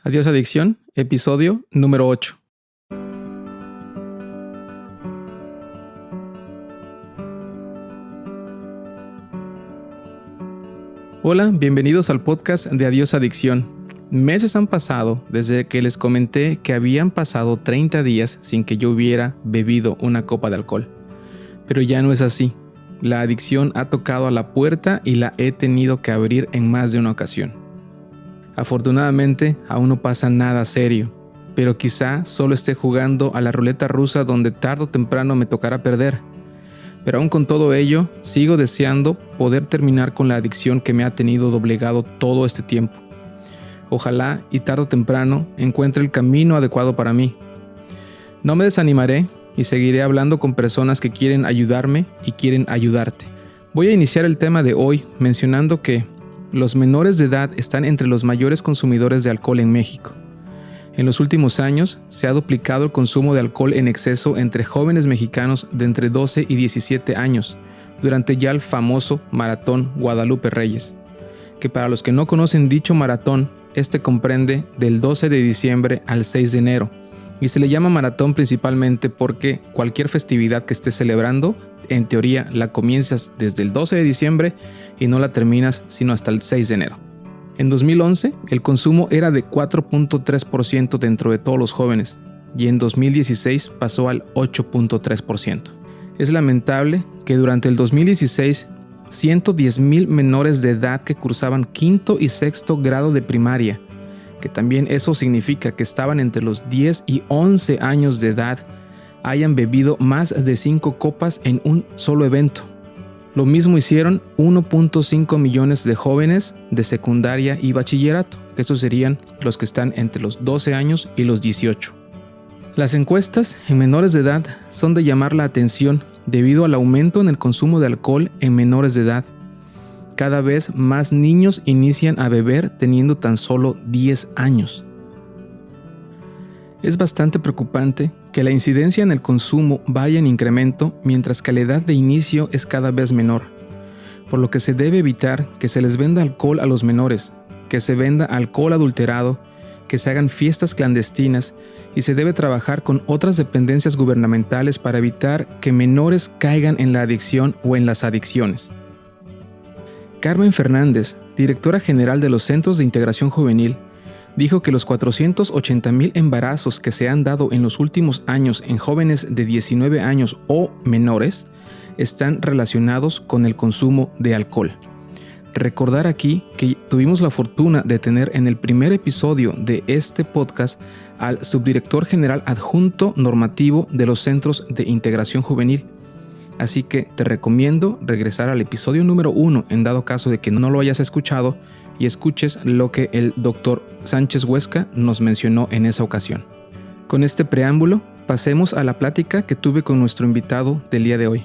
Adiós Adicción, episodio número 8. Hola, bienvenidos al podcast de Adiós Adicción. Meses han pasado desde que les comenté que habían pasado 30 días sin que yo hubiera bebido una copa de alcohol. Pero ya no es así. La adicción ha tocado a la puerta y la he tenido que abrir en más de una ocasión. Afortunadamente, aún no pasa nada serio, pero quizá solo esté jugando a la ruleta rusa donde tarde o temprano me tocará perder. Pero aún con todo ello, sigo deseando poder terminar con la adicción que me ha tenido doblegado todo este tiempo. Ojalá y tarde o temprano encuentre el camino adecuado para mí. No me desanimaré y seguiré hablando con personas que quieren ayudarme y quieren ayudarte. Voy a iniciar el tema de hoy mencionando que los menores de edad están entre los mayores consumidores de alcohol en México. En los últimos años se ha duplicado el consumo de alcohol en exceso entre jóvenes mexicanos de entre 12 y 17 años, durante ya el famoso Maratón Guadalupe Reyes, que para los que no conocen dicho maratón, este comprende del 12 de diciembre al 6 de enero, y se le llama maratón principalmente porque cualquier festividad que estés celebrando, en teoría la comienzas desde el 12 de diciembre y no la terminas sino hasta el 6 de enero. En 2011, el consumo era de 4.3% dentro de todos los jóvenes y en 2016 pasó al 8.3%. Es lamentable que durante el 2016, 110,000 menores de edad que cursaban quinto y sexto grado de primaria, que también eso significa que estaban entre los 10 y 11 años de edad, hayan bebido más de 5 copas en un solo evento. Lo mismo hicieron 1.5 millones de jóvenes de secundaria y bachillerato, que estos serían los que están entre los 12 años y los 18. Las encuestas en menores de edad son de llamar la atención debido al aumento en el consumo de alcohol en menores de edad. Cada vez más niños inician a beber teniendo tan solo 10 años. Es bastante preocupante que la incidencia en el consumo vaya en incremento mientras que la edad de inicio es cada vez menor, por lo que se debe evitar que se les venda alcohol a los menores, que se venda alcohol adulterado, que se hagan fiestas clandestinas y se debe trabajar con otras dependencias gubernamentales para evitar que menores caigan en la adicción o en las adicciones. Carmen Fernández, directora general de los Centros de Integración Juvenil, dijo que los 480,000 embarazos que se han dado en los últimos años en jóvenes de 19 años o menores están relacionados con el consumo de alcohol. Recordar aquí que tuvimos la fortuna de tener en el primer episodio de este podcast al subdirector general adjunto normativo de los Centros de Integración Juvenil. Así que te recomiendo regresar al episodio número 1 en dado caso de que no lo hayas escuchado y escuches lo que el Dr. Sánchez Huesca nos mencionó en esa ocasión. Con este preámbulo, pasemos a la plática que tuve con nuestro invitado del día de hoy.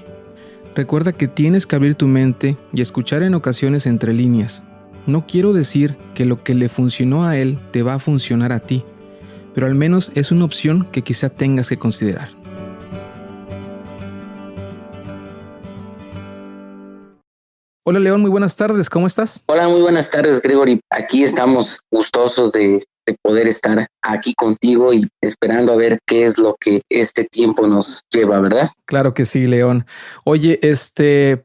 Recuerda que tienes que abrir tu mente y escuchar en ocasiones entre líneas. No quiero decir que lo que le funcionó a él te va a funcionar a ti, pero al menos es una opción que quizá tengas que considerar. Hola León, muy buenas tardes, ¿cómo estás? Hola, muy buenas tardes, Gregory. Aquí estamos gustosos de poder estar aquí contigo y esperando a ver qué es lo que este tiempo nos lleva, ¿verdad? Claro que sí, León. Oye,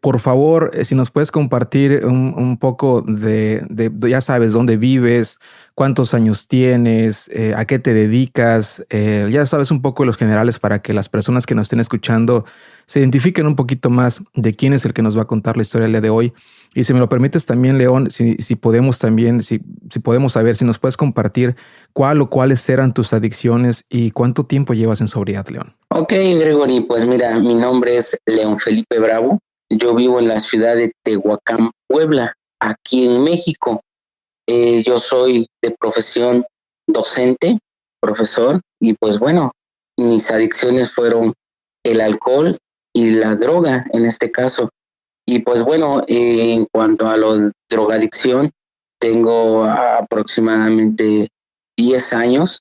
por favor, si nos puedes compartir un poco de, ya sabes, dónde vives, cuántos años tienes, a qué te dedicas, ya sabes un poco de los generales para que las personas que nos estén escuchando se identifiquen un poquito más de quién es el que nos va a contar la historia el día de hoy. Y si me lo permites también, León, si podemos también, si podemos saber, si nos puedes compartir cuál o cuáles eran tus adicciones y cuánto tiempo llevas en sobriedad, León. Ok, Gregory, pues mira, mi nombre es León Felipe Bravo. Yo vivo en la ciudad de Tehuacán, Puebla, aquí en México. Yo soy de profesión docente, profesor, y pues bueno, mis adicciones fueron el alcohol y la droga en este caso. Y pues bueno, en cuanto a la drogadicción, tengo aproximadamente 10 años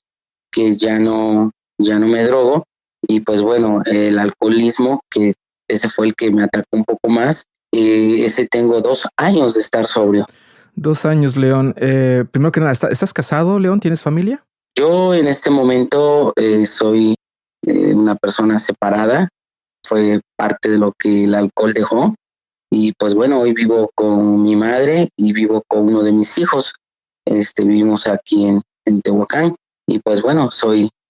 que ya no me drogo. Y pues bueno, el alcoholismo, que ese fue el que me atacó un poco más, ese tengo 2 años de estar sobrio. 2 años, León. Primero que nada, ¿estás casado, León? ¿Tienes familia? Yo en este momento soy una persona separada, fue parte de lo que el alcohol dejó. Y pues bueno, hoy vivo con mi madre y vivo con uno de mis hijos. Vivimos aquí en Tehuacán. Y pues bueno,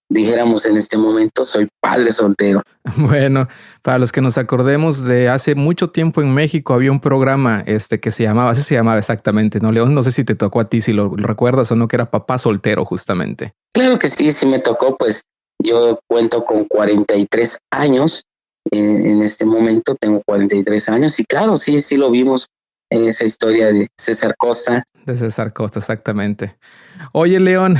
dijéramos en este momento, soy padre soltero. Bueno, para los que nos acordemos de hace mucho tiempo en México había un programa que se llamaba, así se llamaba exactamente, ¿no, León? No sé si te tocó a ti, si lo recuerdas o no, que era Papá Soltero justamente. Claro que sí, sí me tocó, pues yo cuento con 43 años. En este momento tengo 43 años y claro, sí, sí lo vimos en esa historia de César Costa. De César Costa, exactamente. Oye, León,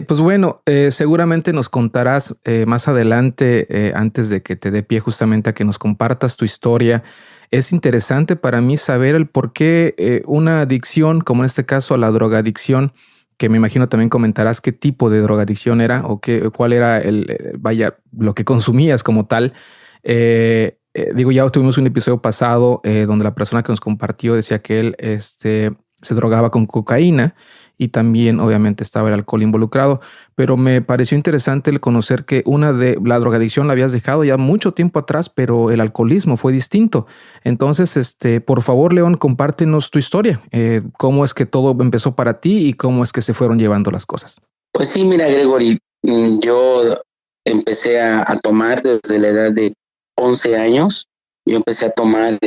pues bueno, seguramente nos contarás más adelante, antes de que te dé pie justamente a que nos compartas tu historia. Es interesante para mí saber el por qué una adicción, como en este caso a la drogadicción, que me imagino también comentarás qué tipo de drogadicción era o cuál era vaya, lo que consumías como tal. Digo, ya tuvimos un episodio pasado donde la persona que nos compartió decía que él se drogaba con cocaína y también obviamente estaba el alcohol involucrado, pero me pareció interesante el conocer que una de la drogadicción la habías dejado ya mucho tiempo atrás, pero el alcoholismo fue distinto. Entonces, por favor, León, compártenos tu historia, cómo es que todo empezó para ti y cómo es que se fueron llevando las cosas. Pues sí, mira, Gregory, yo empecé a tomar desde la edad de 11 años. Yo empecé a tomar,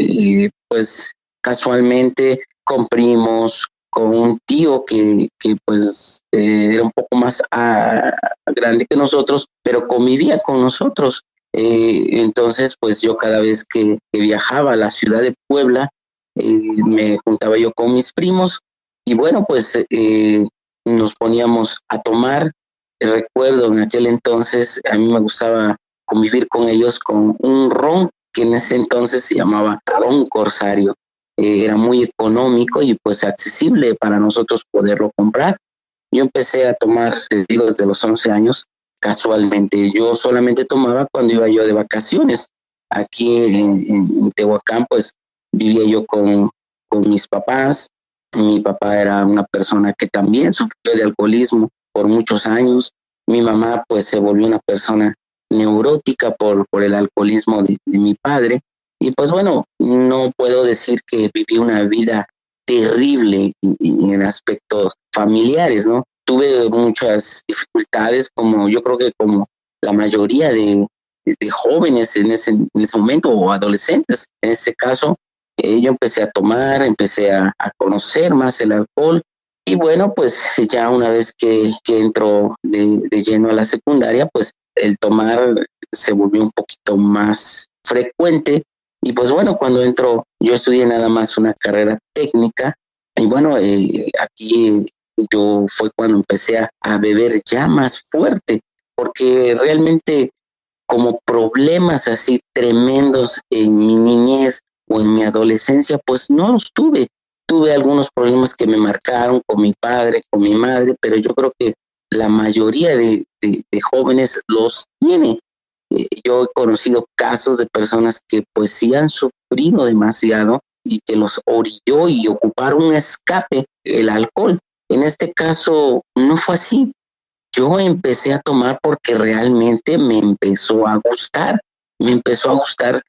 pues casualmente con primos, con un tío que pues era un poco más grande que nosotros, pero convivía con nosotros. Entonces, pues yo cada vez que viajaba a la ciudad de Puebla, me juntaba yo con mis primos y bueno, pues nos poníamos a tomar. Recuerdo en aquel entonces, a mí me gustaba convivir con ellos con un ron que en ese entonces se llamaba ron Corsario. Era muy económico y pues accesible para nosotros poderlo comprar. Yo empecé a tomar, te digo, desde los 11 años, casualmente. Yo solamente tomaba cuando iba yo de vacaciones. Aquí en Tehuacán, pues vivía yo con mis papás. Mi papá era una persona que también sufrió de alcoholismo por muchos años. Mi mamá pues se volvió una persona neurótica por el alcoholismo de mi padre. Y pues bueno, no puedo decir que viví una vida terrible en aspectos familiares, ¿no? Tuve muchas dificultades, como yo creo que como la mayoría de jóvenes en ese momento o adolescentes. En este caso, yo empecé a tomar, empecé a conocer más el alcohol y bueno, pues ya una vez que entro de lleno a la secundaria, pues el tomar se volvió un poquito más frecuente y pues bueno, cuando entro, yo estudié nada más una carrera técnica y bueno, aquí yo fue cuando empecé a beber ya más fuerte, porque realmente como problemas así tremendos en mi niñez o en mi adolescencia, pues no los tuve. Tuve algunos problemas que me marcaron con mi padre, con mi madre, pero yo creo que la mayoría de jóvenes los tiene. Yo he conocido casos de personas que pues sí han sufrido demasiado y que los orilló y ocuparon un escape, el alcohol. En este caso no fue así. Yo empecé a tomar porque realmente me empezó a gustar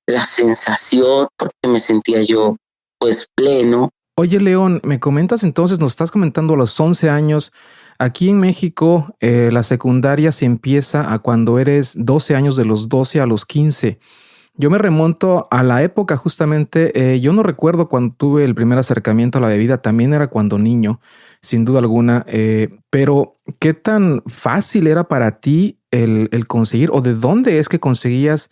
la sensación porque me sentía yo pues pleno. Oye, León, me comentas entonces, nos estás comentando a los 11 años. Aquí en México, la secundaria se empieza a cuando eres 12 años, de los 12 a los 15. Yo me remonto a la época justamente, yo no recuerdo cuando tuve el primer acercamiento a la bebida, también era cuando niño, sin duda alguna, pero ¿qué tan fácil era para ti el conseguir o de dónde es que conseguías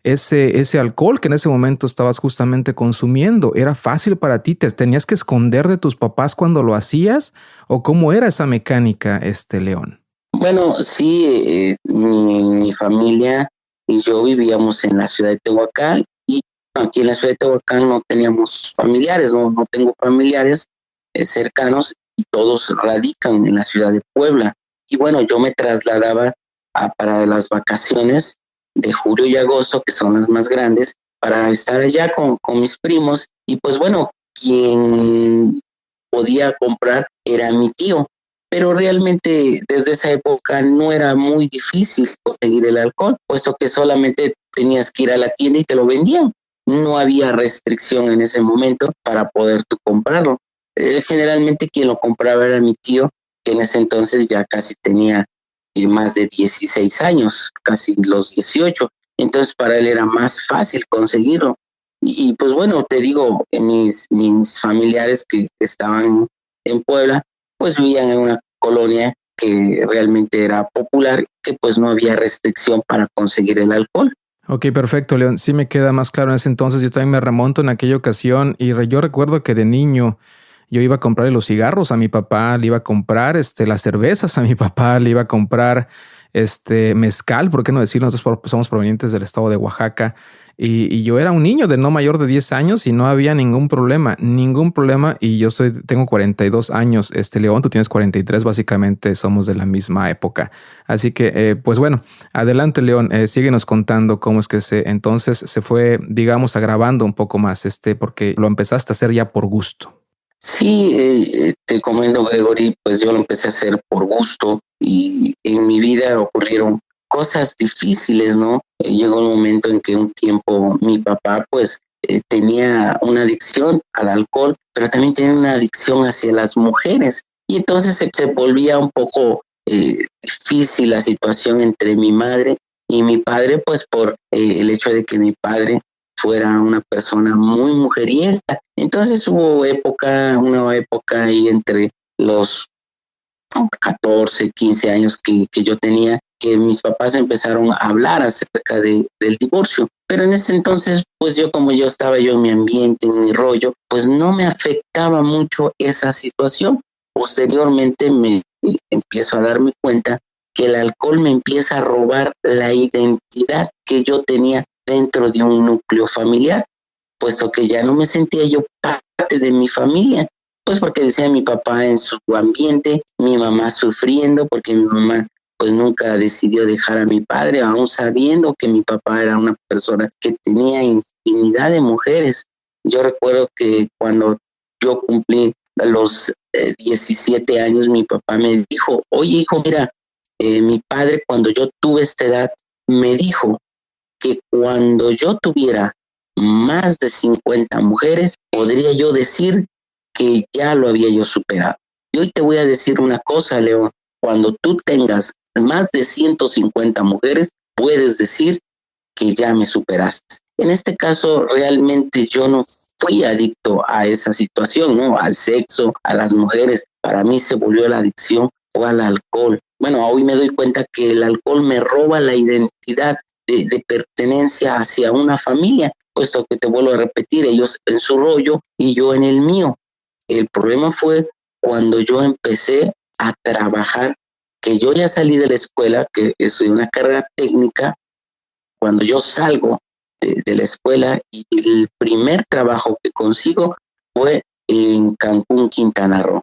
ese alcohol que en ese momento estabas justamente consumiendo? ¿Era fácil para ti? ¿Te tenías que esconder de tus papás cuando lo hacías? ¿O cómo era esa mecánica, León? Bueno, sí, mi familia y yo vivíamos en la ciudad de Tehuacán y aquí en la ciudad de Tehuacán no teníamos familiares, no tengo familiares cercanos y todos radican en la ciudad de Puebla. Y bueno, yo me trasladaba para las vacaciones de julio y agosto, que son las más grandes, para estar allá con mis primos. Y pues bueno, quien podía comprar era mi tío. pero realmente desde esa época no era muy difícil conseguir el alcohol, puesto que solamente tenías que ir a la tienda y te lo vendían. No había restricción en ese momento para poder tú comprarlo. Generalmente quien lo compraba era mi tío, que en ese entonces ya casi tenía más de 16 años, casi los 18. Entonces para él era más fácil conseguirlo. Y pues bueno, te digo, mis familiares que estaban en Puebla, pues vivían en una colonia que realmente era popular, que pues no había restricción para conseguir el alcohol. Ok, perfecto, León. Sí me queda más claro en ese entonces. Yo también me remonto en aquella ocasión y yo recuerdo que de niño yo iba a comprarle los cigarros a mi papá, le iba a comprar las cervezas a mi papá, le iba a comprar mezcal, ¿por qué no decirlo? Nosotros somos provenientes del estado de Oaxaca y yo era un niño de no mayor de 10 años y no había ningún problema y tengo 42 años, León, tú tienes 43, básicamente somos de la misma época. Así que, pues bueno, adelante León, síguenos contando cómo es que entonces se fue, digamos, agravando un poco más, porque lo empezaste a hacer ya por gusto. Sí, te comento, Gregory, pues yo lo empecé a hacer por gusto y en mi vida ocurrieron cosas difíciles, ¿no? Llegó un momento en que un tiempo mi papá, pues, tenía una adicción al alcohol, pero también tenía una adicción hacia las mujeres. Y entonces se volvía un poco difícil la situación entre mi madre y mi padre, pues por el hecho de que mi padre fuera una persona muy mujerienta. Entonces hubo una época ahí entre los 14, 15 años que yo tenía, que mis papás empezaron a hablar acerca del divorcio. Pero en ese entonces, pues como yo estaba yo en mi ambiente, en mi rollo, pues no me afectaba mucho esa situación. Posteriormente me empiezo a darme cuenta que el alcohol me empieza a robar la identidad que yo tenía dentro de un núcleo familiar, puesto que ya no me sentía yo parte de mi familia, pues porque decía mi papá en su ambiente, mi mamá sufriendo, porque mi mamá pues nunca decidió dejar a mi padre, aún sabiendo que mi papá era una persona que tenía infinidad de mujeres. Yo recuerdo que cuando yo cumplí los 17 años, mi papá me dijo, oye hijo, mira, mi padre cuando yo tuve esta edad me dijo que cuando yo tuviera más de 50 mujeres, podría yo decir que ya lo había yo superado. Y hoy te voy a decir una cosa, León, cuando tú tengas más de 150 mujeres, puedes decir que ya me superaste. En este caso, realmente yo no fui adicto a esa situación, ¿no? Al sexo, a las mujeres. Para mí se volvió la adicción o al alcohol. Bueno, hoy me doy cuenta que el alcohol me roba la identidad de pertenencia hacia una familia, puesto que te vuelvo a repetir, ellos en su rollo y yo en el mío. El problema fue cuando yo empecé a trabajar, que yo ya salí de la escuela, que estudié una carrera técnica. Cuando yo salgo de la escuela y el primer trabajo que consigo fue en Cancún, Quintana Roo,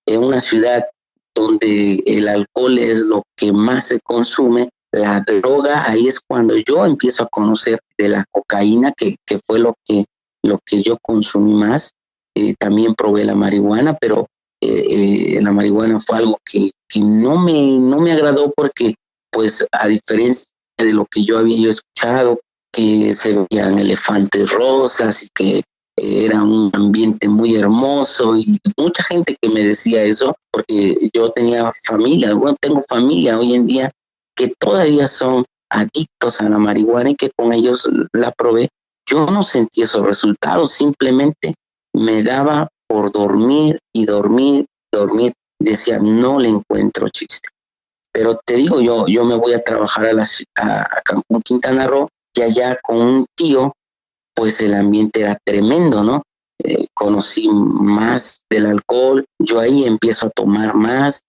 en una ciudad donde el alcohol es lo que más se consume, la droga, ahí es cuando yo empiezo a conocer de la cocaína, que fue lo que yo consumí más. También probé la marihuana, pero la marihuana fue algo que no me agradó porque, pues, a diferencia de lo que yo había yo escuchado, que se veían elefantes rosas y que era un ambiente muy hermoso y mucha gente que me decía eso, porque yo tenía familia, bueno, tengo familia hoy en día que todavía son adictos a la marihuana y que con ellos la probé. Yo no sentí esos resultados, simplemente me daba por dormir y dormir, dormir. Decía, no le encuentro chiste. Pero te digo, yo me voy a trabajar a Cancún, Quintana Roo, y allá con un tío pues el ambiente era tremendo, ¿no? Conocí más del alcohol, yo ahí empiezo a tomar más,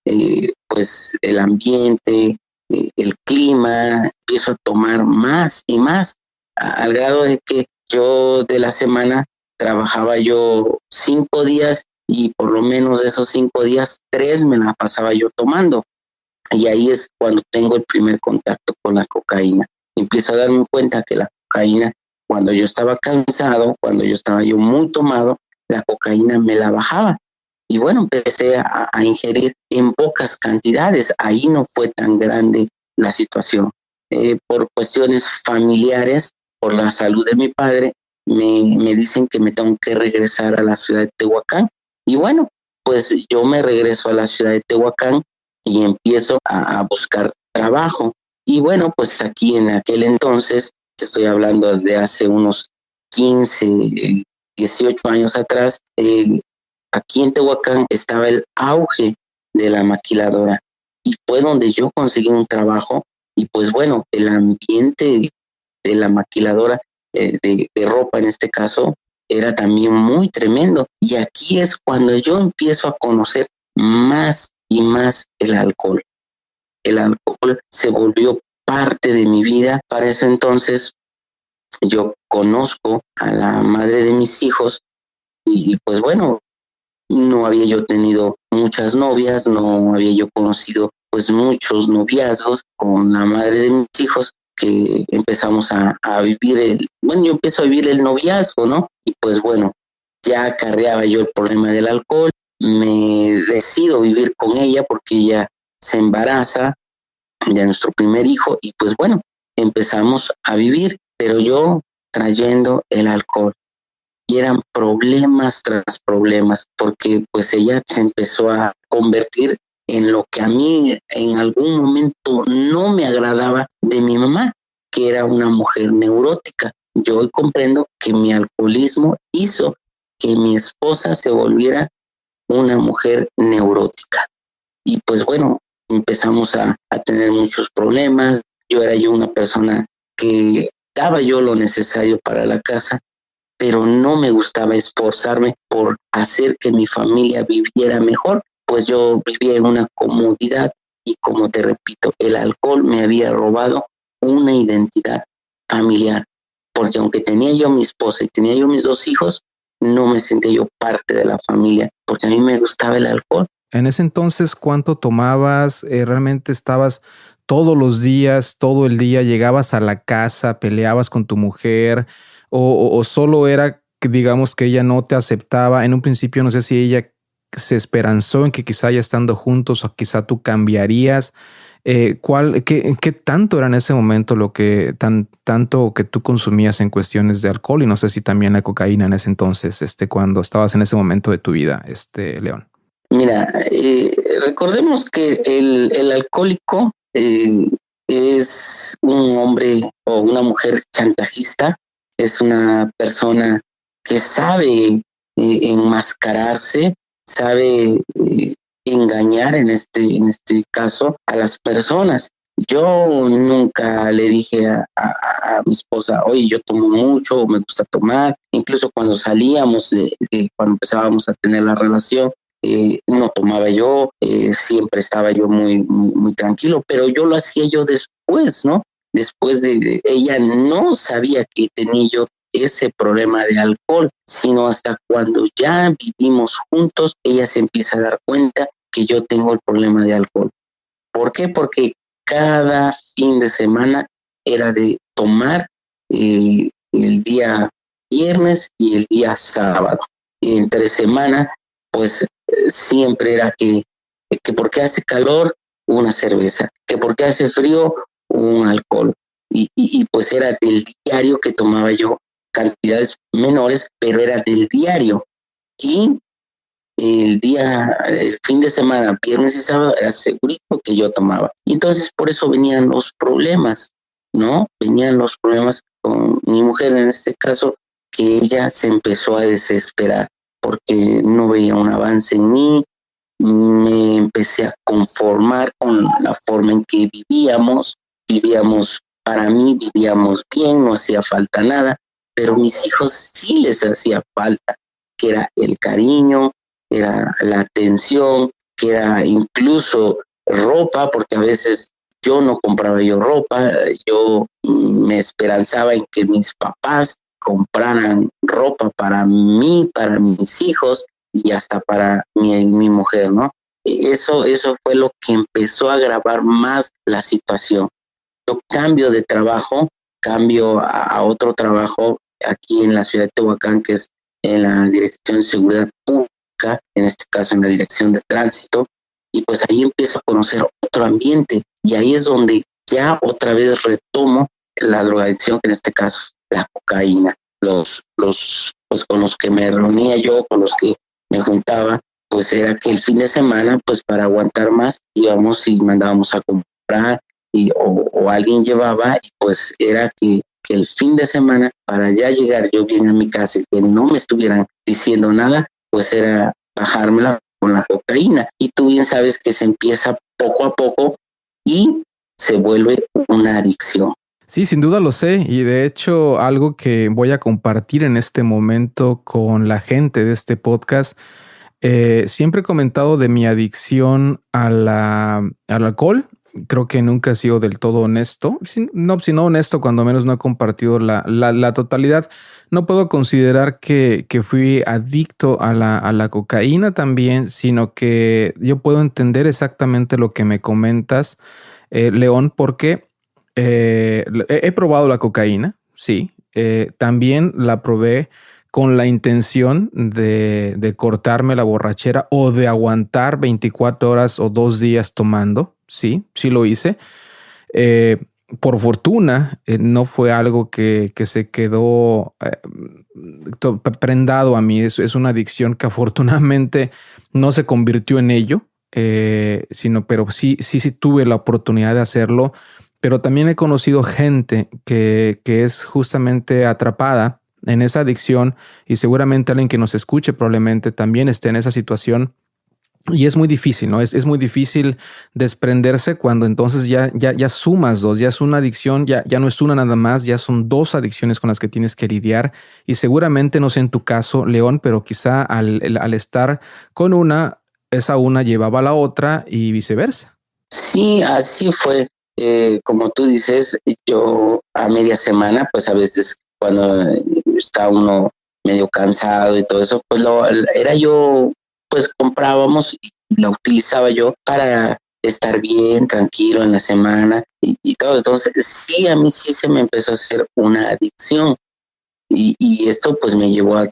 pues el ambiente, el clima, empiezo a tomar más y más, al grado de que yo de la semana trabajaba yo 5 días y por lo menos de esos 5 días, 3 me la pasaba yo tomando. Y ahí es cuando tengo el primer contacto con la cocaína. Empiezo a darme cuenta que la cocaína, cuando yo estaba cansado, cuando yo estaba yo muy tomado, la cocaína me la bajaba. y bueno, empecé a ingerir en pocas cantidades. Ahí no fue tan grande la situación. Por cuestiones familiares, por la salud de mi padre, me dicen que me tengo que regresar a la ciudad de Tehuacán. Y bueno, pues yo me regreso a la ciudad de Tehuacán y empiezo a buscar trabajo. Y bueno, pues aquí en aquel entonces, estoy hablando de hace unos 15, 18 años atrás, aquí en Tehuacán estaba el auge de la maquiladora y fue donde yo conseguí un trabajo y pues bueno, el ambiente de la maquiladora de ropa en este caso era también muy tremendo y aquí es cuando yo empiezo a conocer más y más el alcohol. El alcohol se volvió parte de mi vida. Para eso entonces yo conozco a la madre de mis hijos y pues bueno, no había yo tenido muchas novias, no había yo conocido pues muchos noviazgos con la madre de mis hijos que empezamos a vivir bueno, yo empiezo a vivir el noviazgo, ¿no? Y pues bueno, ya acarreaba yo el problema del alcohol, me decido vivir con ella porque ella se embaraza de nuestro primer hijo y pues bueno, empezamos a vivir, pero yo trayendo el alcohol y eran problemas tras problemas, porque pues ella se empezó a convertir en lo que a mí en algún momento no me agradaba de mi mamá, que era una mujer neurótica. Yo hoy comprendo que mi alcoholismo hizo que mi esposa se volviera una mujer neurótica. Y pues bueno, empezamos a tener muchos problemas. Yo una persona que daba yo lo necesario para la casa, pero no me gustaba esforzarme por hacer que mi familia viviera mejor, pues yo vivía en una comodidad y como te repito, el alcohol me había robado una identidad familiar, porque aunque tenía yo mi esposa y tenía yo mis dos hijos, no me sentía yo parte de la familia, porque a mí me gustaba el alcohol. En ese entonces, ¿cuánto tomabas? ¿Realmente estabas todos los días, todo el día, llegabas a la casa, peleabas con tu mujer o solo era que digamos que ella no te aceptaba? En un principio no sé si ella se esperanzó en que quizá ya estando juntos o quizá tú cambiarías. ¿Qué tanto era en ese momento lo que tanto que tú consumías en cuestiones de alcohol? Y no sé si también la cocaína en ese entonces, cuando estabas en ese momento de tu vida, León. Mira, recordemos que el alcohólico es un hombre o una mujer chantajista, es una persona que sabe enmascararse, sabe engañar en este caso a las personas. Yo nunca le dije a mi esposa, oye, yo tomo mucho, me gusta tomar, incluso cuando salíamos, cuando empezábamos a tener la relación, no tomaba yo, siempre estaba yo muy tranquilo, pero yo lo hacía yo después, ¿no? Después ella no sabía que tenía yo ese problema de alcohol, sino hasta cuando ya vivimos juntos, ella se empieza a dar cuenta que yo tengo el problema de alcohol. ¿Por qué? Porque cada fin de semana era de tomar el día viernes y el día sábado. Y entre semana, pues siempre era que porque hace calor, una cerveza, que porque hace frío, un alcohol. Y pues era del diario que tomaba yo, cantidades menores, pero era del diario. Y el fin de semana, viernes y sábado, era segurito que yo tomaba. Y entonces por eso venían los problemas, ¿no? Venían los problemas con mi mujer en este caso, que ella se empezó a desesperar porque no veía un avance en mí, me empecé a conformar con la forma en que vivíamos para mí, vivíamos bien, no hacía falta nada, pero a mis hijos sí les hacía falta, que era el cariño, era la atención, que era incluso ropa, porque a veces yo no compraba yo ropa, yo me esperanzaba en que mis papás compraran ropa para mí, para mis hijos, y hasta para mi mujer, ¿no? Eso fue lo que empezó a agravar más la situación. Yo cambio de trabajo, cambio a otro trabajo aquí en la ciudad de Tehuacán, que es en la Dirección de Seguridad Pública, pública, en este caso en la dirección de tránsito, y pues ahí empiezo a conocer otro ambiente y ahí es donde ya otra vez retomo la drogadicción, que en este caso la cocaína. Pues con los que me reunía yo, con los que me juntaba, pues era que el fin de semana, pues para aguantar más, íbamos y mandábamos a comprar o alguien llevaba y pues era que el fin de semana, para ya llegar yo bien a mi casa y que no me estuvieran diciendo nada, pues era bajármela con la cocaína. Y tú bien sabes que se empieza poco a poco y se vuelve una adicción. Sí, sin duda lo sé, y de hecho algo que voy a compartir en este momento con la gente de este podcast, siempre he comentado de mi adicción al alcohol. Creo que nunca he sido del todo honesto, sino honesto, cuando menos no he compartido la totalidad. No puedo considerar que fui adicto a la cocaína también, sino que yo puedo entender exactamente lo que me comentas, León, porque he probado la cocaína, sí. También la probé con la intención de cortarme la borrachera o de aguantar 24 horas o 2 días tomando. Sí, sí lo hice. Eh, por fortuna, no fue algo que se quedó prendado a mí. Es una adicción que afortunadamente no se convirtió en ello, pero sí tuve la oportunidad de hacerlo. Pero también he conocido gente que es justamente atrapada en esa adicción, y seguramente alguien que nos escuche probablemente también esté en esa situación. Y es muy difícil, ¿no? Es muy difícil desprenderse cuando entonces ya sumas dos, ya es una adicción, ya no es una nada más, ya son dos adicciones con las que tienes que lidiar. Y seguramente, no sé en tu caso, León, pero quizá al estar con una, esa una llevaba a la otra y viceversa. Sí, así fue. Como tú dices, yo a media semana, pues a veces cuando está uno medio cansado y todo eso, pues era yo, pues comprábamos y la utilizaba yo para estar bien, tranquilo en la semana y todo. Entonces, sí, a mí sí se me empezó a hacer una adicción y esto pues me llevó a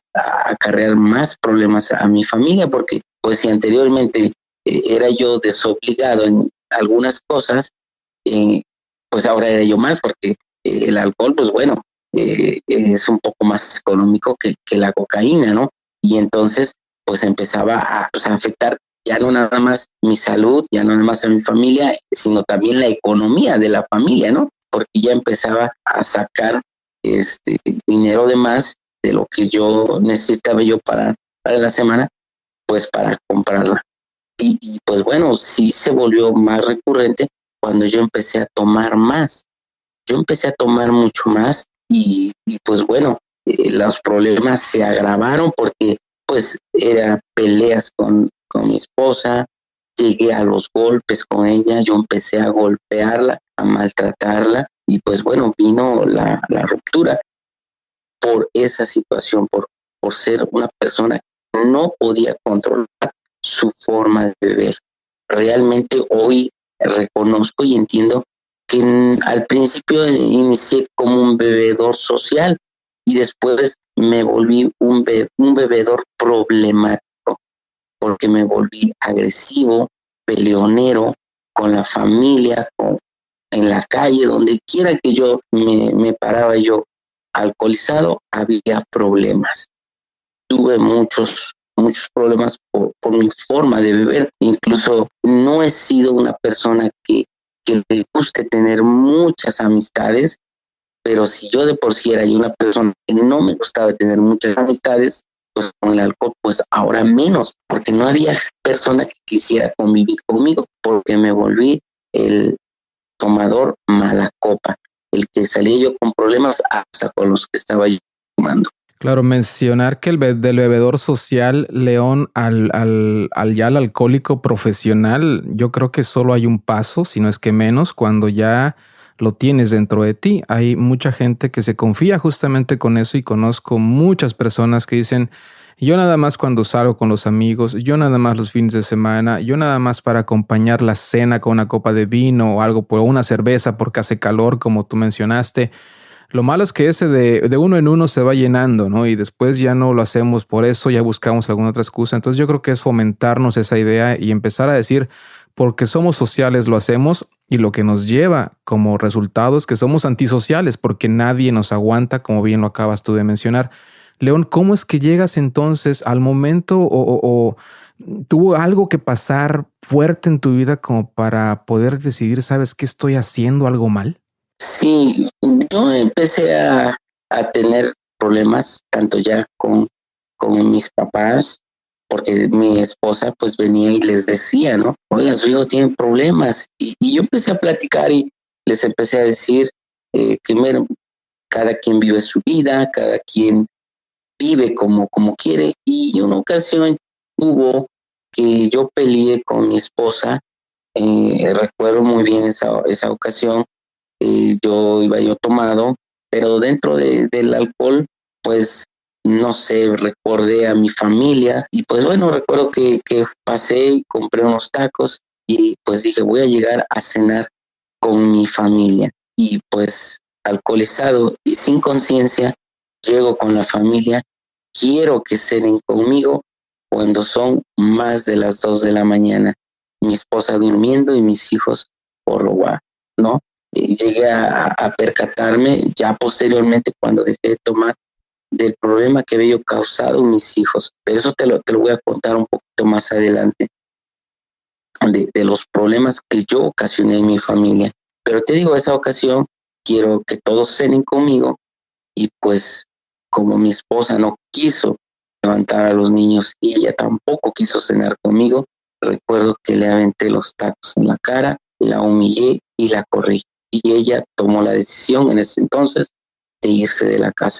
acarrear más problemas a mi familia porque pues si anteriormente era yo desobligado en algunas cosas, pues ahora era yo más, porque el alcohol, pues bueno, es un poco más económico que la cocaína, ¿no? Y entonces, pues empezaba pues, a afectar ya no nada más mi salud, ya no nada más a mi familia, sino también la economía de la familia, ¿no? Porque ya empezaba a sacar dinero de más de lo que yo necesitaba yo para la semana, pues para comprarla. Y pues bueno, sí se volvió más recurrente cuando yo empecé a tomar más. Yo empecé a tomar mucho más y pues bueno, los problemas se agravaron porque pues era peleas con mi esposa, llegué a los golpes con ella, yo empecé a golpearla, a maltratarla y pues bueno, vino la ruptura por esa situación, por ser una persona que no podía controlar su forma de beber. Realmente hoy reconozco y entiendo que al principio inicié como un bebedor social y después me volví un bebedor problemático porque me volví agresivo, peleonero con la familia, en la calle, donde quiera que yo me paraba yo alcoholizado, había problemas. Tuve muchos problemas por mi forma de beber. Incluso no he sido una persona que le guste tener muchas amistades, pero si yo de por sí era yo una persona que no me gustaba tener muchas amistades, pues con el alcohol, pues ahora menos, porque no había persona que quisiera convivir conmigo, porque me volví el tomador mala copa, el que salía yo con problemas hasta con los que estaba yo tomando. Claro, mencionar que del bebedor social, León, al alcohólico profesional, yo creo que solo hay un paso, si no es que menos, cuando ya lo tienes dentro de ti. Hay mucha gente que se confía justamente con eso y conozco muchas personas que dicen, yo nada más cuando salgo con los amigos, yo nada más los fines de semana, yo nada más para acompañar la cena con una copa de vino o algo, por una cerveza porque hace calor, como tú mencionaste. Lo malo es que ese de uno en uno se va llenando, ¿no? Y después ya no lo hacemos por eso, ya buscamos alguna otra excusa. Entonces yo creo que es fomentarnos esa idea y empezar a decir, porque somos sociales lo hacemos, y lo que nos lleva como resultado es que somos antisociales porque nadie nos aguanta, como bien lo acabas tú de mencionar. León, ¿cómo es que llegas entonces al momento o tuvo algo que pasar fuerte en tu vida como para poder decidir, sabes qué, estoy haciendo algo mal? Sí, yo empecé a tener problemas tanto ya con mis papás, porque mi esposa pues venía y les decía, ¿no? Oiga, su hijo tiene problemas. Y yo empecé a platicar y les empecé a decir que cada quien vive su vida, cada quien vive como quiere. Y una ocasión hubo que yo peleé con mi esposa, recuerdo muy bien esa ocasión. Yo iba yo tomado, pero dentro del alcohol, pues no sé, recordé a mi familia y pues bueno, recuerdo que pasé y compré unos tacos y pues dije, voy a llegar a cenar con mi familia y pues alcoholizado y sin conciencia, llego con la familia, quiero que cenen conmigo cuando son más de las 2 de la mañana, mi esposa durmiendo y mis hijos por robar, ¿no? Llegué a percatarme ya posteriormente cuando dejé de tomar del problema que había causado mis hijos. Pero eso te lo voy a contar un poquito más adelante, de los problemas que yo ocasioné en mi familia. Pero te digo, esa ocasión quiero que todos cenen conmigo y pues como mi esposa no quiso levantar a los niños y ella tampoco quiso cenar conmigo, recuerdo que le aventé los tacos en la cara, la humillé y la corrí. Y ella tomó la decisión en ese entonces de irse de la casa.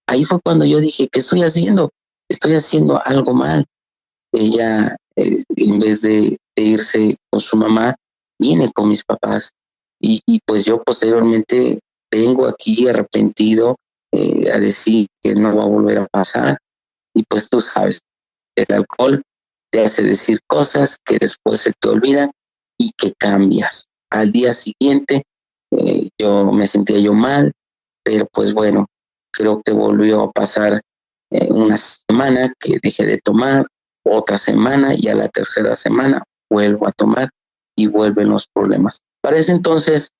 Ahí fue cuando yo dije, ¿qué estoy haciendo? Estoy haciendo algo mal. Ella, en vez de irse con su mamá, viene con mis papás. Y pues yo posteriormente vengo aquí arrepentido, a decir que no va a volver a pasar. Y pues tú sabes, el alcohol te hace decir cosas que después se te olvidan y que cambias. Al día siguiente yo me sentía yo mal, pero pues bueno, creo que volvió a pasar una semana que dejé de tomar, otra semana y a la tercera semana vuelvo a tomar y vuelven los problemas. Para ese entonces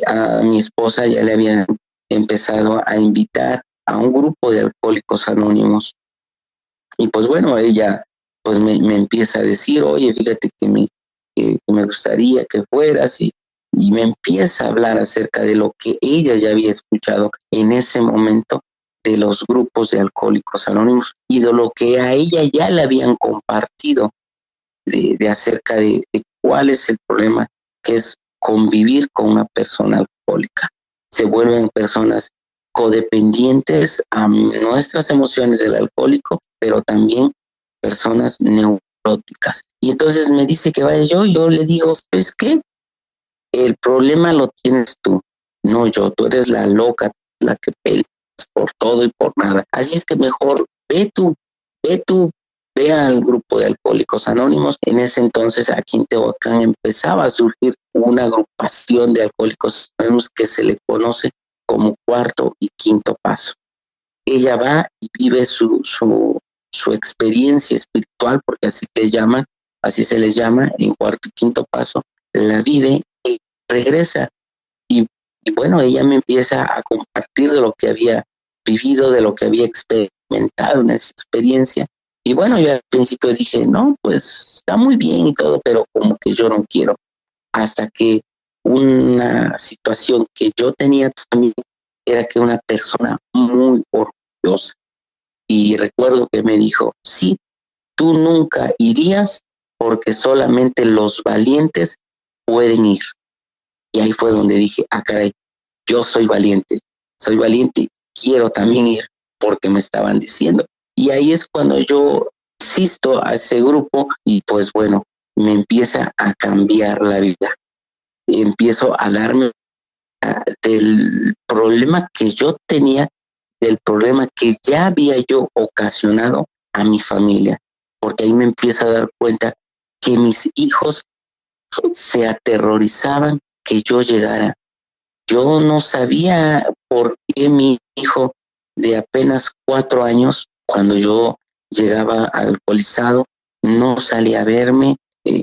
a mi esposa ya le habían empezado a invitar a un grupo de alcohólicos anónimos y pues bueno, ella pues me empieza a decir, oye, fíjate que me gustaría que fueras y me empieza a hablar acerca de lo que ella ya había escuchado en ese momento de los grupos de alcohólicos anónimos y de lo que a ella ya le habían compartido de acerca de cuál es el problema que es convivir con una persona alcohólica. Se vuelven personas codependientes a nuestras emociones del alcohólico, pero también personas neuróticas. Y entonces me dice que vaya yo le digo, ¿sabes qué? El problema lo tienes tú, no yo, tú eres la loca, la que peleas por todo y por nada. Así es que mejor ve tú, ve al grupo de alcohólicos anónimos. En ese entonces aquí en Tehuacán empezaba a surgir una agrupación de alcohólicos anónimos que se le conoce como cuarto y quinto paso. Ella va y vive su experiencia espiritual, porque así se les llama, en cuarto y quinto paso, la vive y regresa. Y, y bueno, ella me empieza a compartir de lo que había vivido, de lo que había experimentado en esa experiencia. Y bueno, yo al principio dije, no, pues está muy bien y todo, pero como que yo no quiero. Hasta que una situación que yo tenía también era que una persona muy orgullosa. Y recuerdo que me dijo, sí, tú nunca irías porque solamente los valientes pueden ir. Y ahí fue donde dije, ah, caray, yo soy valiente, quiero también ir porque me estaban diciendo. Y ahí es cuando yo asisto a ese grupo y pues bueno, me empieza a cambiar la vida. Empiezo a darme del problema que yo tenía, del problema que ya había yo ocasionado a mi familia, porque ahí me empiezo a dar cuenta que mis hijos se aterrorizaban que yo llegara Yo no sabía por qué mi hijo de apenas 4 años, cuando yo llegaba alcoholizado, no salía a verme,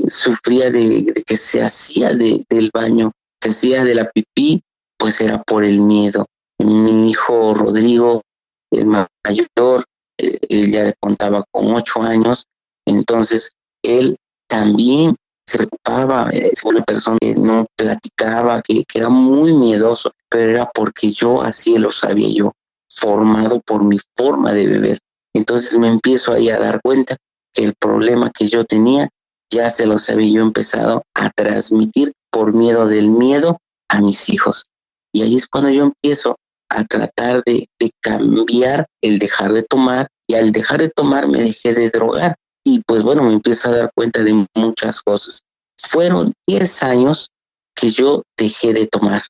sufría de que se hacía del baño, se hacía de la pipí, pues era por el miedo. Mi hijo Rodrigo, el mayor, él ya contaba con 8 años, entonces él también se preocupaba, fue una persona que no platicaba, que era muy miedoso, pero era porque yo así lo sabía yo, formado por mi forma de beber. Entonces me empiezo ahí a dar cuenta que el problema que yo tenía ya se los había yo empezado a transmitir por miedo del miedo a mis hijos. Y ahí es cuando yo empiezo a tratar de cambiar el dejar de tomar, y al dejar de tomar me dejé de drogar. Y pues bueno, me empiezo a dar cuenta de muchas cosas. Fueron 10 años que yo dejé de tomar.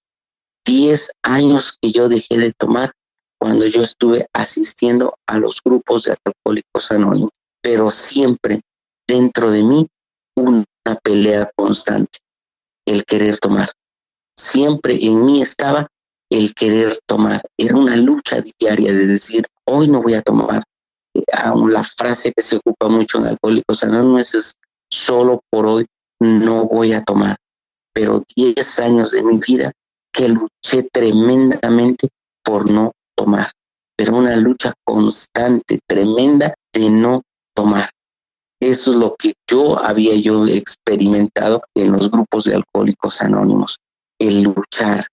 10 años que yo dejé de tomar cuando yo estuve asistiendo a los grupos de alcohólicos anónimos. Pero siempre dentro de mí una pelea constante, el querer tomar. Siempre en mí estaba el querer tomar. Era una lucha diaria de decir, hoy no voy a tomar. Aún la frase que se ocupa mucho en Alcohólicos Anónimos es, solo por hoy no voy a tomar. Pero 10 años de mi vida que luché tremendamente por no tomar. Pero una lucha constante, tremenda de no tomar. Eso es lo que yo experimentado en los grupos de Alcohólicos Anónimos. El luchar,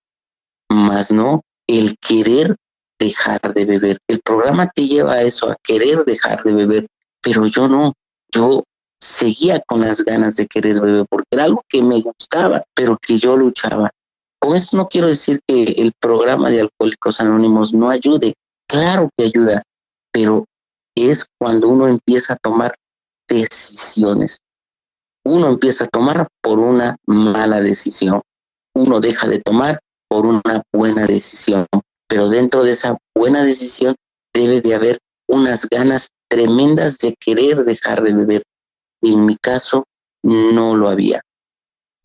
más no el querer dejar de beber. El programa te lleva a eso, a querer dejar de beber, pero yo no. Yo seguía con las ganas de querer beber porque era algo que me gustaba, pero que yo luchaba. Con esto no quiero decir que el programa de Alcohólicos Anónimos no ayude. Claro que ayuda, pero es cuando uno empieza a tomar decisiones. Uno empieza a tomar por una mala decisión. Uno deja de tomar por una buena decisión. Pero dentro de esa buena decisión debe de haber unas ganas tremendas de querer dejar de beber. Y en mi caso no lo había.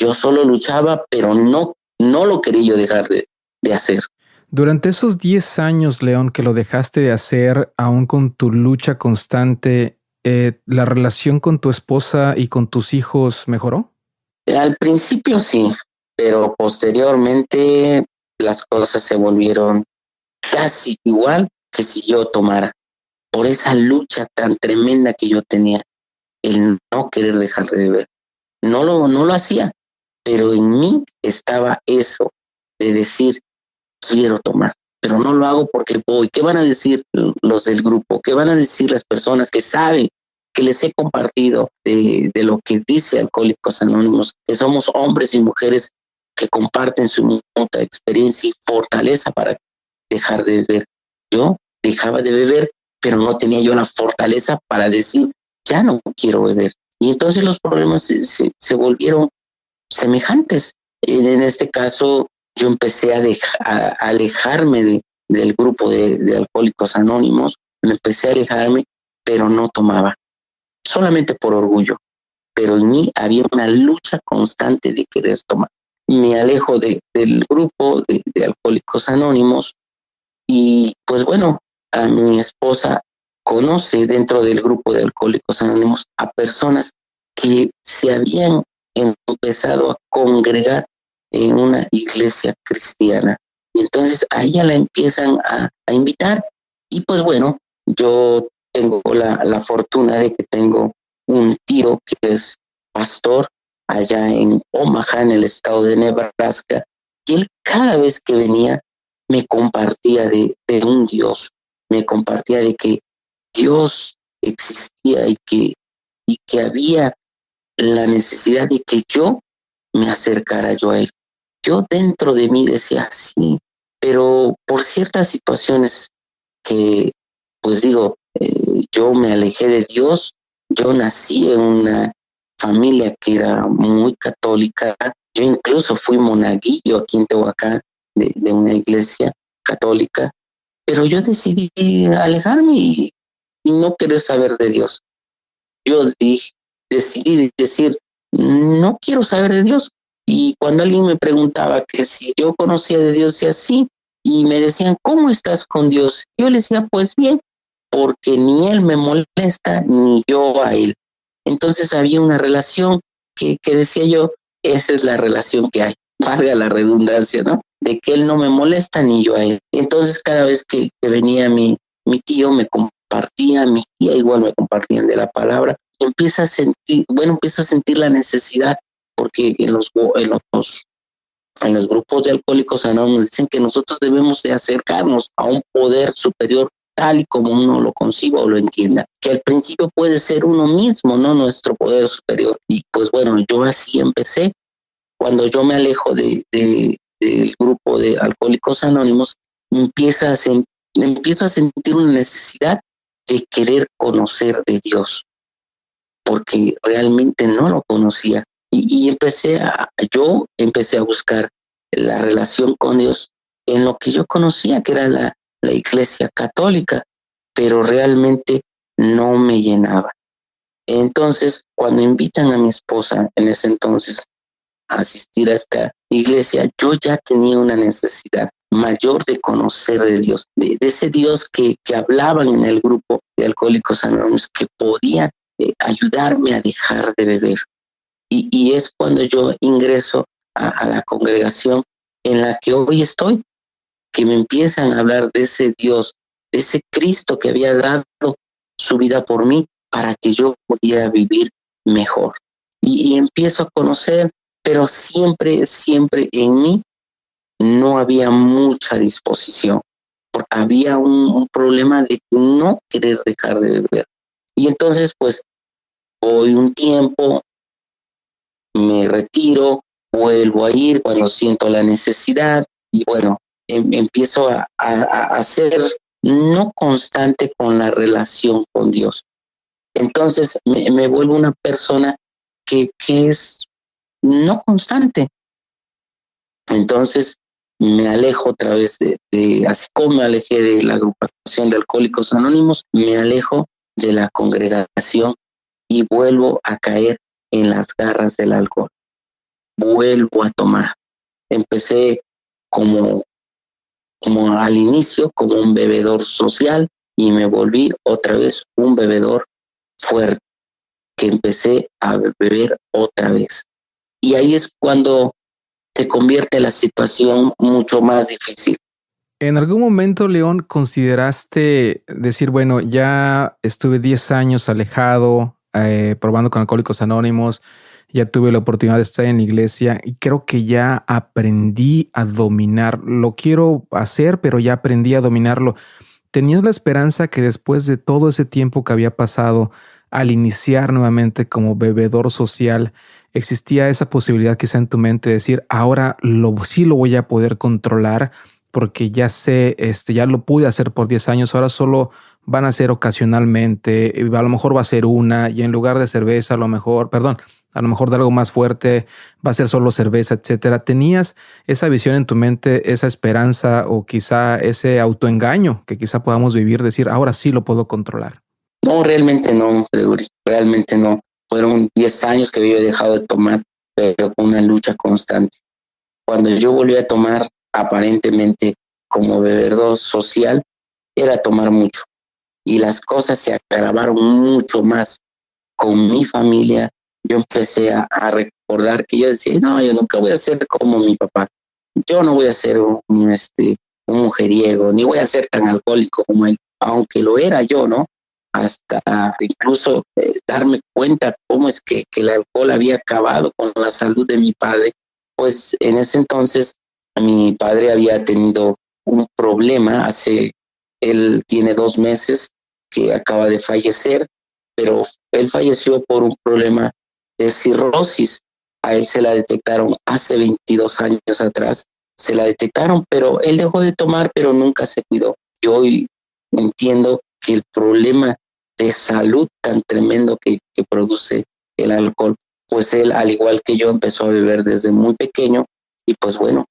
Yo solo luchaba, pero no lo quería yo dejar de hacer. Durante esos 10 años, León, que lo dejaste de hacer, aún con tu lucha constante, ¿la relación con tu esposa y con tus hijos mejoró? Al principio sí, pero posteriormente las cosas se volvieron casi igual que si yo tomara, por esa lucha tan tremenda que yo tenía, el no querer dejar de beber. No lo hacía, pero en mí estaba eso de decir, quiero tomar, pero no lo hago porque voy. ¿Qué van a decir los del grupo? ¿Qué van a decir las personas que saben, que les he compartido de lo que dice Alcohólicos Anónimos, que somos hombres y mujeres que comparten su mucha experiencia y fortaleza para dejar de beber? Yo dejaba de beber, pero no tenía yo la fortaleza para decir, ya no quiero beber. Y entonces los problemas se volvieron semejantes. En este caso, yo empecé a alejarme del grupo de Alcohólicos Anónimos, me empecé a alejarme, pero no tomaba, solamente por orgullo. Pero en mí había una lucha constante de querer tomar. Me alejo del grupo de Alcohólicos Anónimos y pues bueno, a mi esposa conoce dentro del grupo de Alcohólicos Anónimos a personas que se habían empezado a congregar en una iglesia cristiana. Y entonces a ella la empiezan a invitar. Y pues bueno, yo tengo la fortuna de que tengo un tío que es pastor allá en Omaha, en el estado de Nebraska. Y él cada vez que venía me compartía de un Dios, me compartía de que Dios existía y que había la necesidad de que yo me acercara yo a él. Yo dentro de mí decía, sí, pero por ciertas situaciones que, pues digo, yo me alejé de Dios, yo nací en una familia que era muy católica, yo incluso fui monaguillo aquí en Tehuacán de una iglesia católica, pero yo decidí alejarme y no querer saber de Dios. Yo decidí decir, no quiero saber de Dios, Y cuando alguien me preguntaba que si yo conocía de Dios, decía sí, y me decían, ¿cómo estás con Dios? Yo le decía, pues bien, porque ni Él me molesta, ni yo a Él. Entonces había una relación que decía yo, esa es la relación que hay, valga la redundancia, ¿no? De que Él no me molesta, ni yo a Él. Entonces cada vez que venía mi tío, me compartía, mi tía igual me compartían de la palabra, empiezo a sentir la necesidad, porque en los grupos de alcohólicos anónimos dicen que nosotros debemos de acercarnos a un poder superior tal y como uno lo conciba o lo entienda, que al principio puede ser uno mismo, no nuestro poder superior. Y pues bueno, yo así empecé. Cuando yo me alejo del grupo de alcohólicos anónimos, empiezo a sentir una necesidad de querer conocer de Dios, porque realmente no lo conocía. Y yo empecé a buscar la relación con Dios en lo que yo conocía, que era la iglesia católica, pero realmente no me llenaba. Entonces, cuando invitan a mi esposa en ese entonces a asistir a esta iglesia, yo ya tenía una necesidad mayor de conocer de Dios, de ese Dios que hablaban en el grupo de Alcohólicos Anónimos, que podía ayudarme a dejar de beber. Y es cuando yo ingreso a la congregación en la que hoy estoy, que me empiezan a hablar de ese Dios, de ese Cristo que había dado su vida por mí para que yo pudiera vivir mejor. Y empiezo a conocer, pero siempre, siempre en mí no había mucha disposición, porque había un problema de no querer dejar de beber. Y entonces, pues, voy un tiempo, me retiro, vuelvo a ir cuando siento la necesidad y bueno, empiezo a ser no constante con la relación con Dios. Entonces me vuelvo una persona que es no constante. Entonces me alejo otra vez así como me alejé de la agrupación de Alcohólicos Anónimos, me alejo de la congregación y vuelvo a caer en las garras del alcohol. Vuelvo a tomar. Empecé como, como al inicio, como un bebedor social y me volví otra vez un bebedor fuerte, que empecé a beber otra vez. Y ahí es cuando se convierte la situación mucho más difícil. ¿En algún momento, León, consideraste decir, bueno, ya estuve 10 años alejado, probando con Alcohólicos Anónimos, ya tuve la oportunidad de estar en la iglesia y creo que ya aprendí a dominar, lo quiero hacer, pero ya aprendí a dominarlo? ¿Tenías la esperanza que después de todo ese tiempo que había pasado, al iniciar nuevamente como bebedor social, existía esa posibilidad quizá en tu mente de decir, ahora sí lo voy a poder controlar porque ya sé, ya lo pude hacer por 10 años, ahora solo van a ser ocasionalmente, a lo mejor va a ser una, y en lugar de cerveza, a lo mejor de algo más fuerte, va a ser solo cerveza, etcétera? ¿Tenías esa visión en tu mente, esa esperanza o quizá ese autoengaño que quizá podamos vivir, decir, ahora sí lo puedo controlar? No, realmente no, Gregory, realmente no. Fueron 10 años que había dejado de tomar, pero con una lucha constante. Cuando yo volví a tomar, aparentemente como bebedor social, era tomar mucho. Y las cosas se agravaron mucho más con mi familia. Yo empecé a recordar que yo decía, no, yo nunca voy a ser como mi papá. Yo no voy a ser un mujeriego, ni voy a ser tan alcohólico como él, aunque lo era yo, ¿no? Hasta incluso darme cuenta cómo es que el alcohol había acabado con la salud de mi padre. Pues en ese entonces mi padre había tenido un problema, él tiene 2 meses que acaba de fallecer, pero él falleció por un problema de cirrosis. A él se la detectaron hace 22 años atrás, se la detectaron, pero él dejó de tomar, pero nunca se cuidó. Yo hoy entiendo que el problema de salud tan tremendo que produce el alcohol, pues él, al igual que yo, empezó a beber desde muy pequeño y pues bueno,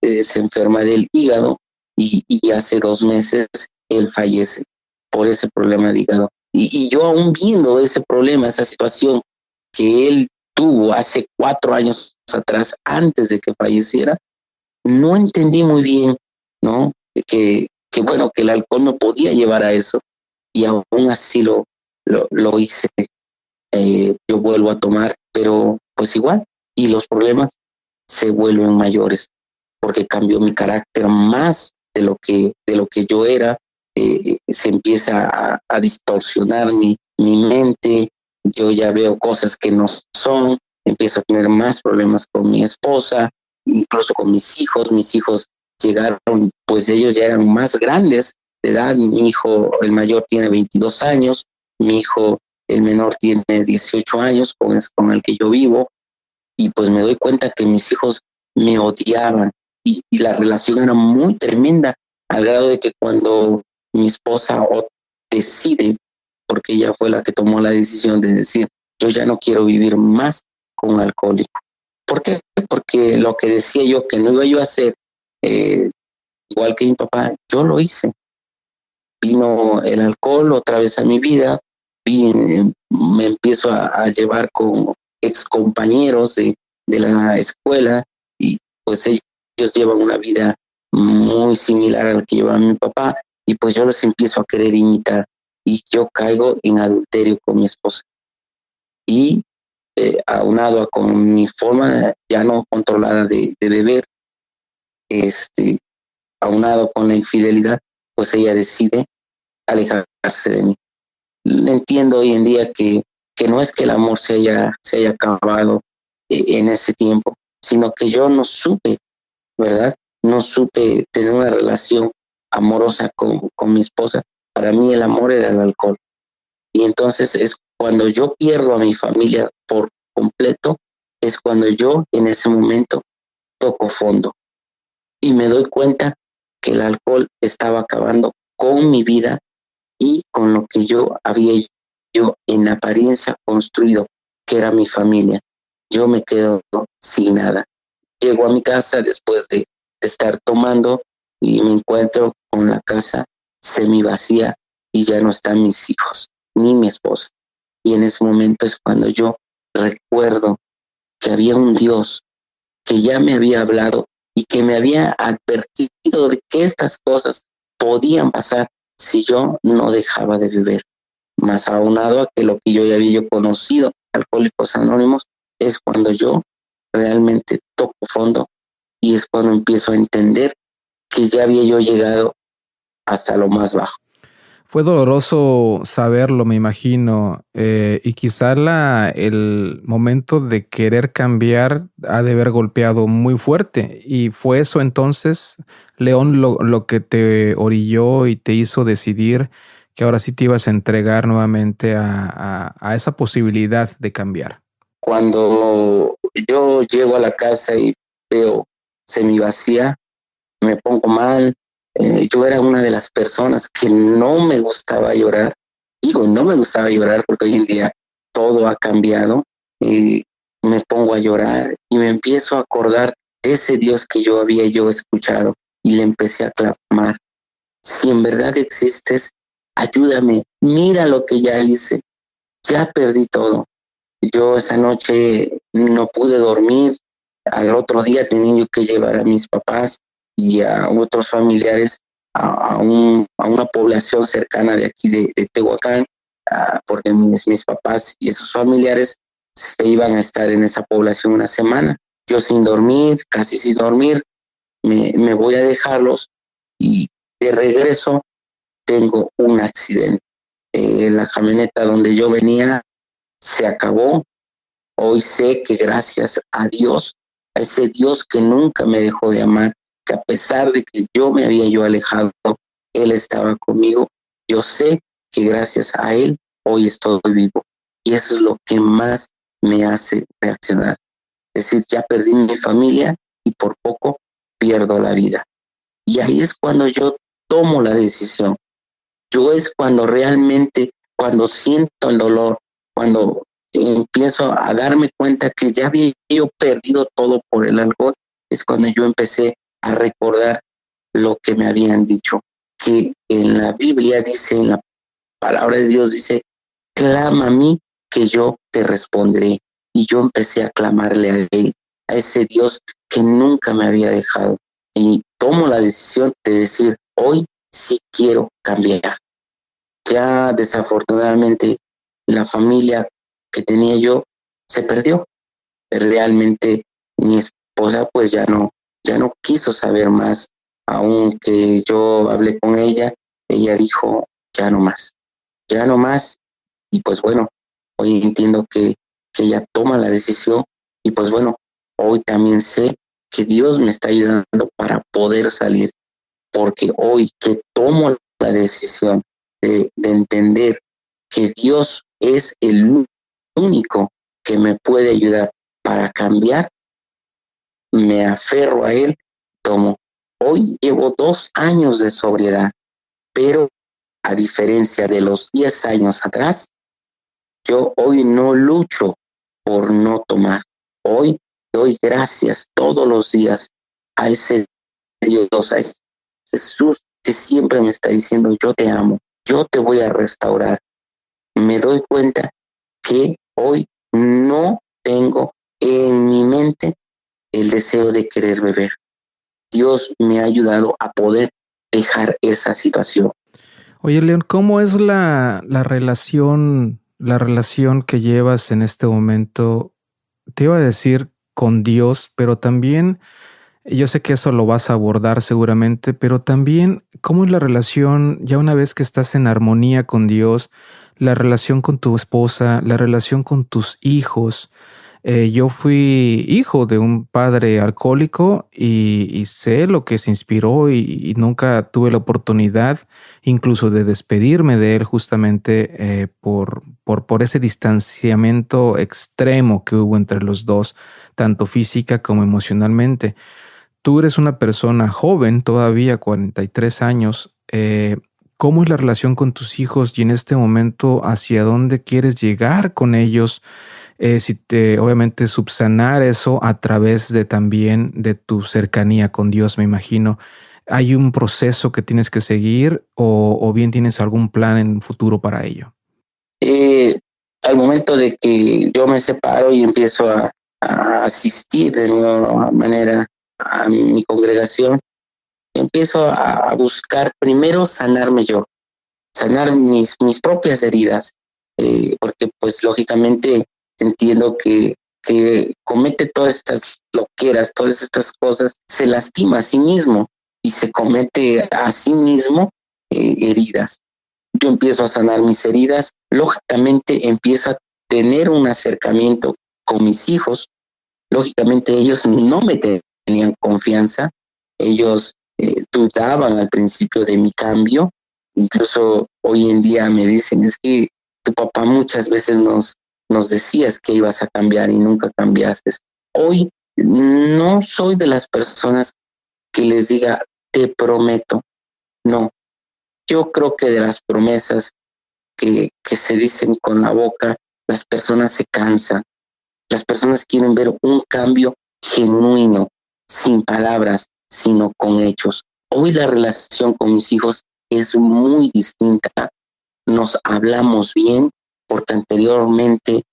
se enferma del hígado y hace 2 meses él fallece por ese problema de hígado. Y yo aún viendo ese problema, esa situación que él tuvo hace 4 años atrás, antes de que falleciera, no entendí muy bien, ¿no? Que bueno, que el alcohol me podía llevar a eso, y aún así lo hice. Yo vuelvo a tomar, pero pues igual, y los problemas se vuelven mayores, porque cambió mi carácter más de lo que yo era. Se empieza a distorsionar mi mente, yo ya veo cosas que no son, empiezo a tener más problemas con mi esposa, incluso con mis hijos llegaron, pues ellos ya eran más grandes de edad. Mi hijo, el mayor, tiene 22 años, mi hijo, el menor, tiene 18 años, con el que yo vivo, y pues me doy cuenta que mis hijos me odiaban, y la relación era muy tremenda, al grado de que cuando mi esposa decide, porque ella fue la que tomó la decisión de decir, yo ya no quiero vivir más con un alcohólico. ¿Por qué? Porque lo que decía yo que no iba yo a hacer, eh, igual que mi papá, yo lo hice. Vino el alcohol otra vez a mi vida, me empiezo a llevar con ex compañeros de la escuela, y pues ellos llevan una vida muy similar a la que llevaba mi papá, y pues yo los empiezo a querer imitar, y yo caigo en adulterio con mi esposa. Y aunado con mi forma ya no controlada de beber, este, aunado con la infidelidad, pues ella decide alejarse de mí. Entiendo hoy en día que no es que el amor se haya acabado en ese tiempo, sino que yo no supe, ¿verdad? No supe tener una relación amorosa con mi esposa. Para mí el amor era el alcohol. Y entonces es cuando yo pierdo a mi familia por completo, es cuando yo en ese momento toco fondo y me doy cuenta que el alcohol estaba acabando con mi vida y con lo que yo en apariencia construido, que era mi familia. Yo me quedo sin nada. Llego a mi casa después de estar tomando, y me encuentro con la casa semi vacía, y ya no están mis hijos ni mi esposa. Y en ese momento es cuando yo recuerdo que había un Dios que ya me había hablado y que me había advertido de que estas cosas podían pasar si yo no dejaba de beber. Más aunado a que lo que yo ya había conocido, Alcohólicos Anónimos, es cuando yo realmente toco fondo, y es cuando empiezo a entender que ya había yo llegado hasta lo más bajo. Fue doloroso saberlo, me imagino, y quizá el momento de querer cambiar ha de haber golpeado muy fuerte. Y fue eso entonces, León, lo que te orilló y te hizo decidir que ahora sí te ibas a entregar nuevamente a esa posibilidad de cambiar. Cuando yo llego a la casa y veo semi vacía, me pongo mal. Yo era una de las personas que no me gustaba llorar. Digo, no me gustaba llorar porque hoy en día todo ha cambiado. Y me pongo a llorar y me empiezo a acordar de ese Dios que yo escuchado, y le empecé a clamar: si en verdad existes, ayúdame, mira lo que ya hice, ya perdí todo. Yo esa noche no pude dormir. Al otro día tenía yo que llevar a mis papás y a otros familiares a una población cercana de aquí de Tehuacán, porque mis papás y esos familiares se iban a estar en esa población una semana. Yo sin dormir, casi sin dormir, me voy a dejarlos, y de regreso tengo un accidente. La camioneta donde yo venía se acabó. Hoy sé que gracias a Dios, a ese Dios que nunca me dejó de amar, que a pesar de que yo me había alejado, Él estaba conmigo. Yo sé que gracias a Él hoy estoy vivo. Y eso es lo que más me hace reaccionar. Es decir, ya perdí mi familia y por poco pierdo la vida. Y ahí es cuando yo tomo la decisión. Yo es cuando realmente, cuando siento el dolor, cuando empiezo a darme cuenta que ya había yo perdido todo por el alcohol, es cuando yo empecé a recordar lo que me habían dicho, que en la Biblia dice, en la palabra de Dios dice: clama a mí que yo te responderé. y yo empecé a clamarle a él, a ese Dios que nunca me había dejado. Y tomo la decisión de decir, hoy sí quiero cambiar. Ya desafortunadamente la familia que tenía yo se perdió. Realmente mi esposa pues ya no quiso saber más, aunque yo hablé con ella dijo ya no más, y pues bueno, hoy entiendo que ella toma la decisión, y pues bueno, hoy también sé que Dios me está ayudando para poder salir, porque hoy que tomo la decisión de entender que Dios es el único que me puede ayudar para cambiar, me aferro a Él, tomo. Hoy llevo 2 años de sobriedad, pero a diferencia de los 10 años atrás, yo hoy no lucho por no tomar. Hoy doy gracias todos los días a ese Dios, a ese Jesús que siempre me está diciendo, yo te amo, yo te voy a restaurar. Me doy cuenta que hoy no tengo en mi mente el deseo de querer beber. Dios me ha ayudado a poder dejar esa situación. Oye, León, ¿cómo es la relación que llevas en este momento? Te iba a decir con Dios, pero también, yo sé que eso lo vas a abordar seguramente, pero también, ¿cómo es la relación ya una vez que estás en armonía con Dios, la relación con tu esposa, la relación con tus hijos? Yo fui hijo de un padre alcohólico y sé lo que se inspiró y nunca tuve la oportunidad incluso de despedirme de él justamente por ese distanciamiento extremo que hubo entre los dos, tanto física como emocionalmente. Tú eres una persona joven, todavía 43 años. ¿Cómo es la relación con tus hijos y en este momento hacia dónde quieres llegar con ellos? Si te, obviamente, subsanar eso a través de también de tu cercanía con Dios, me imagino. ¿Hay un proceso que tienes que seguir o bien tienes algún plan en un futuro para ello? Eh, Al momento de que yo me separo y empiezo a asistir de nueva manera a mi congregación, empiezo a buscar primero sanarme yo, sanar mis propias heridas, porque pues lógicamente entiendo que comete todas estas loqueras, todas estas cosas, se lastima a sí mismo y se comete a sí mismo heridas. Yo empiezo a sanar mis heridas, lógicamente empiezo a tener un acercamiento con mis hijos, lógicamente ellos no me tenían confianza, ellos dudaban al principio de mi cambio, incluso hoy en día me dicen, es que tu papá muchas veces nos decías que ibas a cambiar y nunca cambiaste. Hoy no soy de las personas que les diga, te prometo, no, yo creo que de las promesas que se dicen con la boca, las personas se cansan, las personas quieren ver un cambio genuino, sin palabras, sino con hechos. Hoy la relación con mis hijos es muy distinta. Nos hablamos bien, porque anteriormente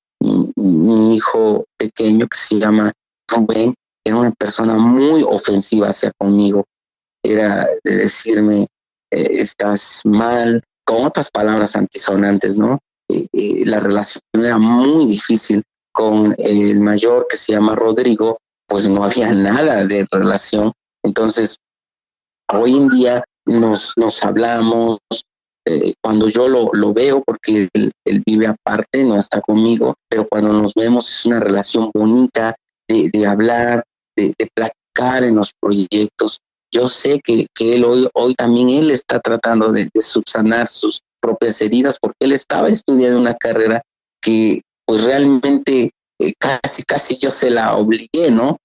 mi hijo pequeño, que se llama Rubén, era una persona muy ofensiva hacia conmigo. Era de decirme, estás mal, con otras palabras antisonantes, ¿no? La relación era muy difícil con el mayor, que se llama Rodrigo, pues no había nada de relación. Entonces, hoy en día nos hablamos, cuando yo lo veo, porque él vive aparte, no está conmigo, pero cuando nos vemos es una relación bonita de hablar, de platicar en los proyectos. Yo sé que él hoy también él está tratando de subsanar sus propias heridas, porque él estaba estudiando una carrera que pues realmente casi yo se la obligué, ¿no?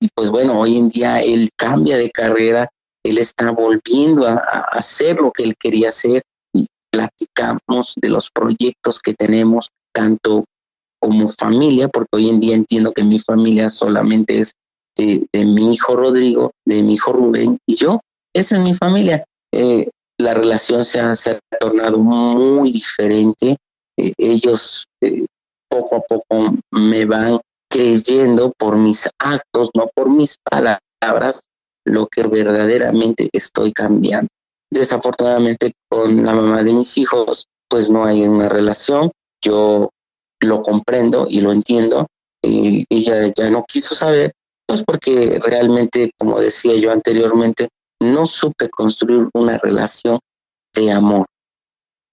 Y pues bueno, hoy en día él cambia de carrera, él está volviendo a hacer lo que él quería hacer, y platicamos de los proyectos que tenemos, tanto como familia, porque hoy en día entiendo que mi familia solamente es de mi hijo Rodrigo, de mi hijo Rubén y yo. Esa es mi familia. La relación se ha tornado muy diferente. Ellos poco a poco me van creyendo por mis actos, no por mis palabras, lo que verdaderamente estoy cambiando. Desafortunadamente con la mamá de mis hijos, pues no hay una relación. Yo lo comprendo y lo entiendo. Y ella ya no quiso saber, pues porque realmente, como decía yo anteriormente, no supe construir una relación de amor.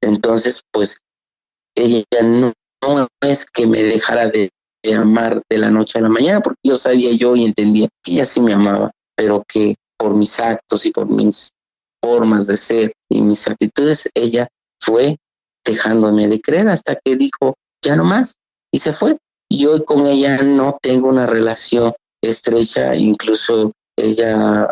Entonces, pues ella no es que me dejara de amar de la noche a la mañana, porque yo sabía yo y entendía que ella sí me amaba, pero que por mis actos y por mis formas de ser y mis actitudes, ella fue dejándome de creer hasta que dijo, ya no más, y se fue. Y hoy con ella no tengo una relación estrecha, incluso ella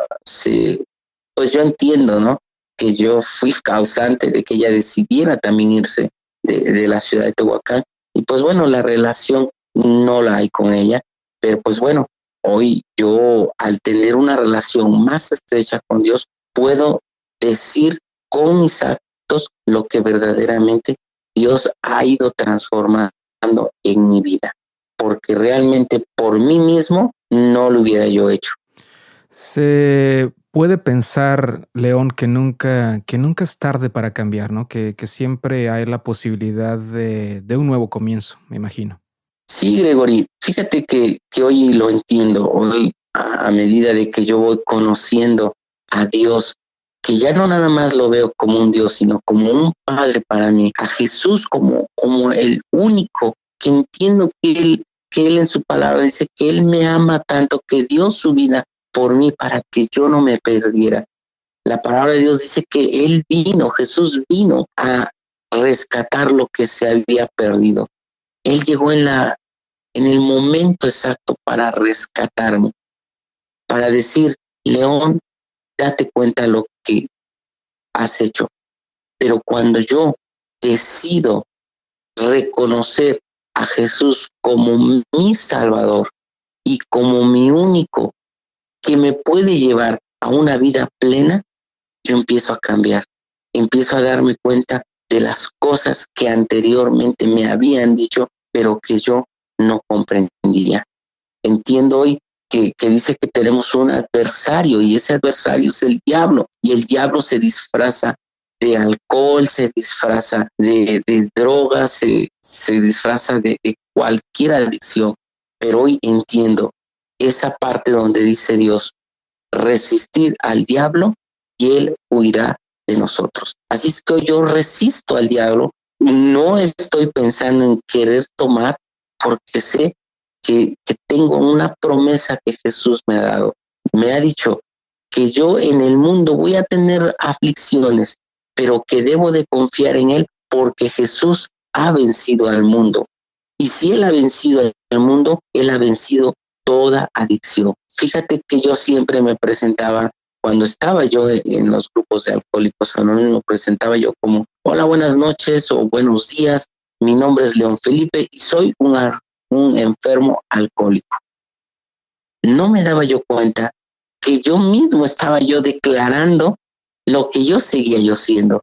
pues yo entiendo, ¿no? Que yo fui causante de que ella decidiera también irse de la ciudad de Tehuacán. Y pues bueno, la relación no la hay con ella, pero pues bueno, hoy yo al tener una relación más estrecha con Dios, puedo decir con mis actos lo que verdaderamente Dios ha ido transformando en mi vida, porque realmente por mí mismo no lo hubiera yo hecho. Se puede pensar, León, que nunca es tarde para cambiar, ¿no? Que siempre hay la posibilidad de un nuevo comienzo, me imagino. Sí, Gregory, fíjate que hoy lo entiendo, hoy a medida de que yo voy conociendo a Dios, que ya no nada más lo veo como un Dios, sino como un Padre para mí, a Jesús como el único, que entiendo que él en su palabra dice que Él me ama tanto, que dio su vida por mí para que yo no me perdiera. La palabra de Dios dice que Él vino, Jesús vino a rescatar lo que se había perdido. Él llegó en el momento exacto para rescatarme, para decir, León, date cuenta lo que has hecho. Pero cuando yo decido reconocer a Jesús como mi Salvador y como mi único que me puede llevar a una vida plena, yo empiezo a cambiar, empiezo a darme cuenta de las cosas que anteriormente me habían dicho, pero que yo no comprendía. Entiendo hoy que dice que tenemos un adversario y ese adversario es el diablo y el diablo se disfraza de alcohol, se disfraza de drogas, se disfraza de cualquier adicción. Pero hoy entiendo esa parte donde dice Dios, resistir al diablo y él huirá de nosotros. Así es que yo resisto al diablo, no estoy pensando en querer tomar porque sé que tengo una promesa que Jesús me ha dado. Me ha dicho que yo en el mundo voy a tener aflicciones, pero que debo de confiar en Él porque Jesús ha vencido al mundo. Y si Él ha vencido al mundo, Él ha vencido toda adicción. Fíjate que yo siempre me presentaba, cuando estaba yo en los grupos de Alcohólicos Anónimos, presentaba yo como, hola, buenas noches o buenos días, mi nombre es León Felipe y soy un enfermo alcohólico. No me daba yo cuenta que yo mismo estaba yo declarando lo que yo seguía yo siendo.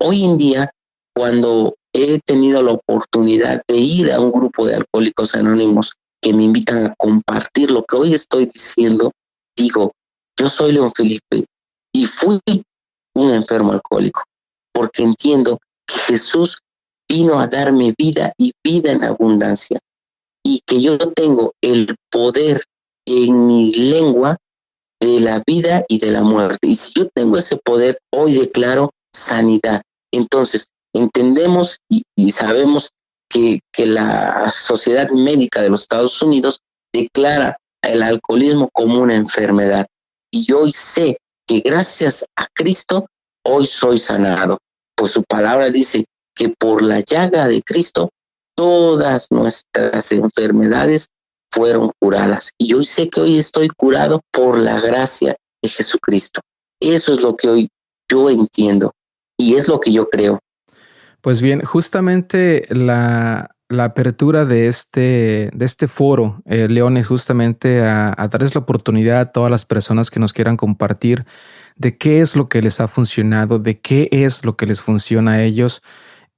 Hoy en día, cuando he tenido la oportunidad de ir a un grupo de alcohólicos anónimos que me invitan a compartir lo que hoy estoy diciendo, digo, yo soy León Felipe y fui un enfermo alcohólico, porque entiendo que Jesús vino a darme vida y vida en abundancia, y que yo tengo el poder en mi lengua de la vida y de la muerte. Y si yo tengo ese poder, hoy declaro sanidad. Entonces, entendemos y sabemos que la Sociedad Médica de los Estados Unidos declara el alcoholismo como una enfermedad. Y yo hoy sé que gracias a Cristo, hoy soy sanado. Pues su palabra dice que por la llaga de Cristo, todas nuestras enfermedades fueron curadas. Y hoy sé que hoy estoy curado por la gracia de Jesucristo. Eso es lo que hoy yo entiendo y es lo que yo creo. Pues bien, justamente la apertura de este foro, León, es justamente a darles la oportunidad a todas las personas que nos quieran compartir de qué es lo que les ha funcionado, de qué es lo que les funciona a ellos.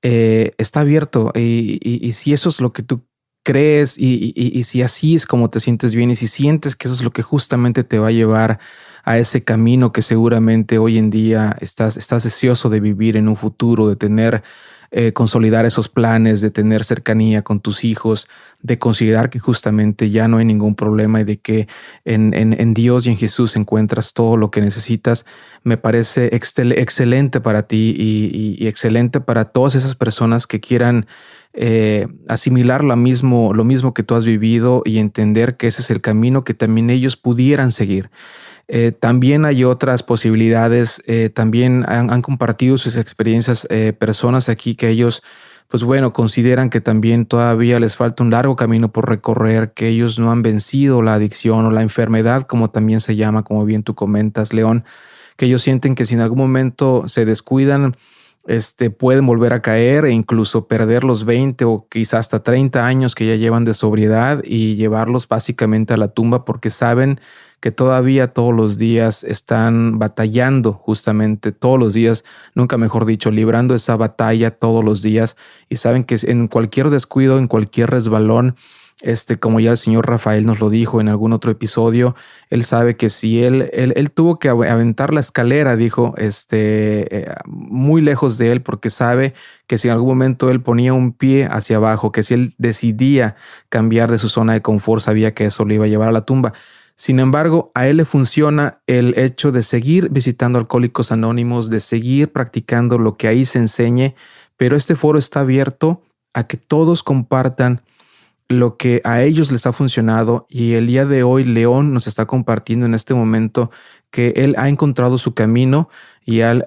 Está abierto y si eso es lo que tú crees y si así es como te sientes bien y si sientes que eso es lo que justamente te va a llevar a ese camino que seguramente hoy en día estás deseoso de vivir en un futuro, de tener, consolidar esos planes, de tener cercanía con tus hijos, de considerar que justamente ya no hay ningún problema y de que en Dios y en Jesús encuentras todo lo que necesitas, me parece excelente para ti y excelente para todas esas personas que quieran asimilar lo mismo que tú has vivido y entender que ese es el camino que también ellos pudieran seguir. También hay otras posibilidades, también han compartido sus experiencias personas aquí que ellos, pues bueno, consideran que también todavía les falta un largo camino por recorrer, que ellos no han vencido la adicción o la enfermedad, como también se llama, como bien tú comentas, León, que ellos sienten que si en algún momento se descuidan, pueden volver a caer e incluso perder los 20 o quizás hasta 30 años que ya llevan de sobriedad y llevarlos básicamente a la tumba porque saben que todavía todos los días están batallando, justamente todos los días, nunca mejor dicho, librando esa batalla todos los días y saben que en cualquier descuido, en cualquier resbalón, como ya el señor Rafael nos lo dijo en algún otro episodio, él sabe que si él tuvo que aventar la escalera, dijo, muy lejos de él, porque sabe que si en algún momento él ponía un pie hacia abajo, que si él decidía cambiar de su zona de confort, sabía que eso le iba a llevar a la tumba. Sin embargo, a él le funciona el hecho de seguir visitando Alcohólicos Anónimos, de seguir practicando lo que ahí se enseñe, pero este foro está abierto a que todos compartan lo que a ellos les ha funcionado y el día de hoy León nos está compartiendo en este momento que él ha encontrado su camino y él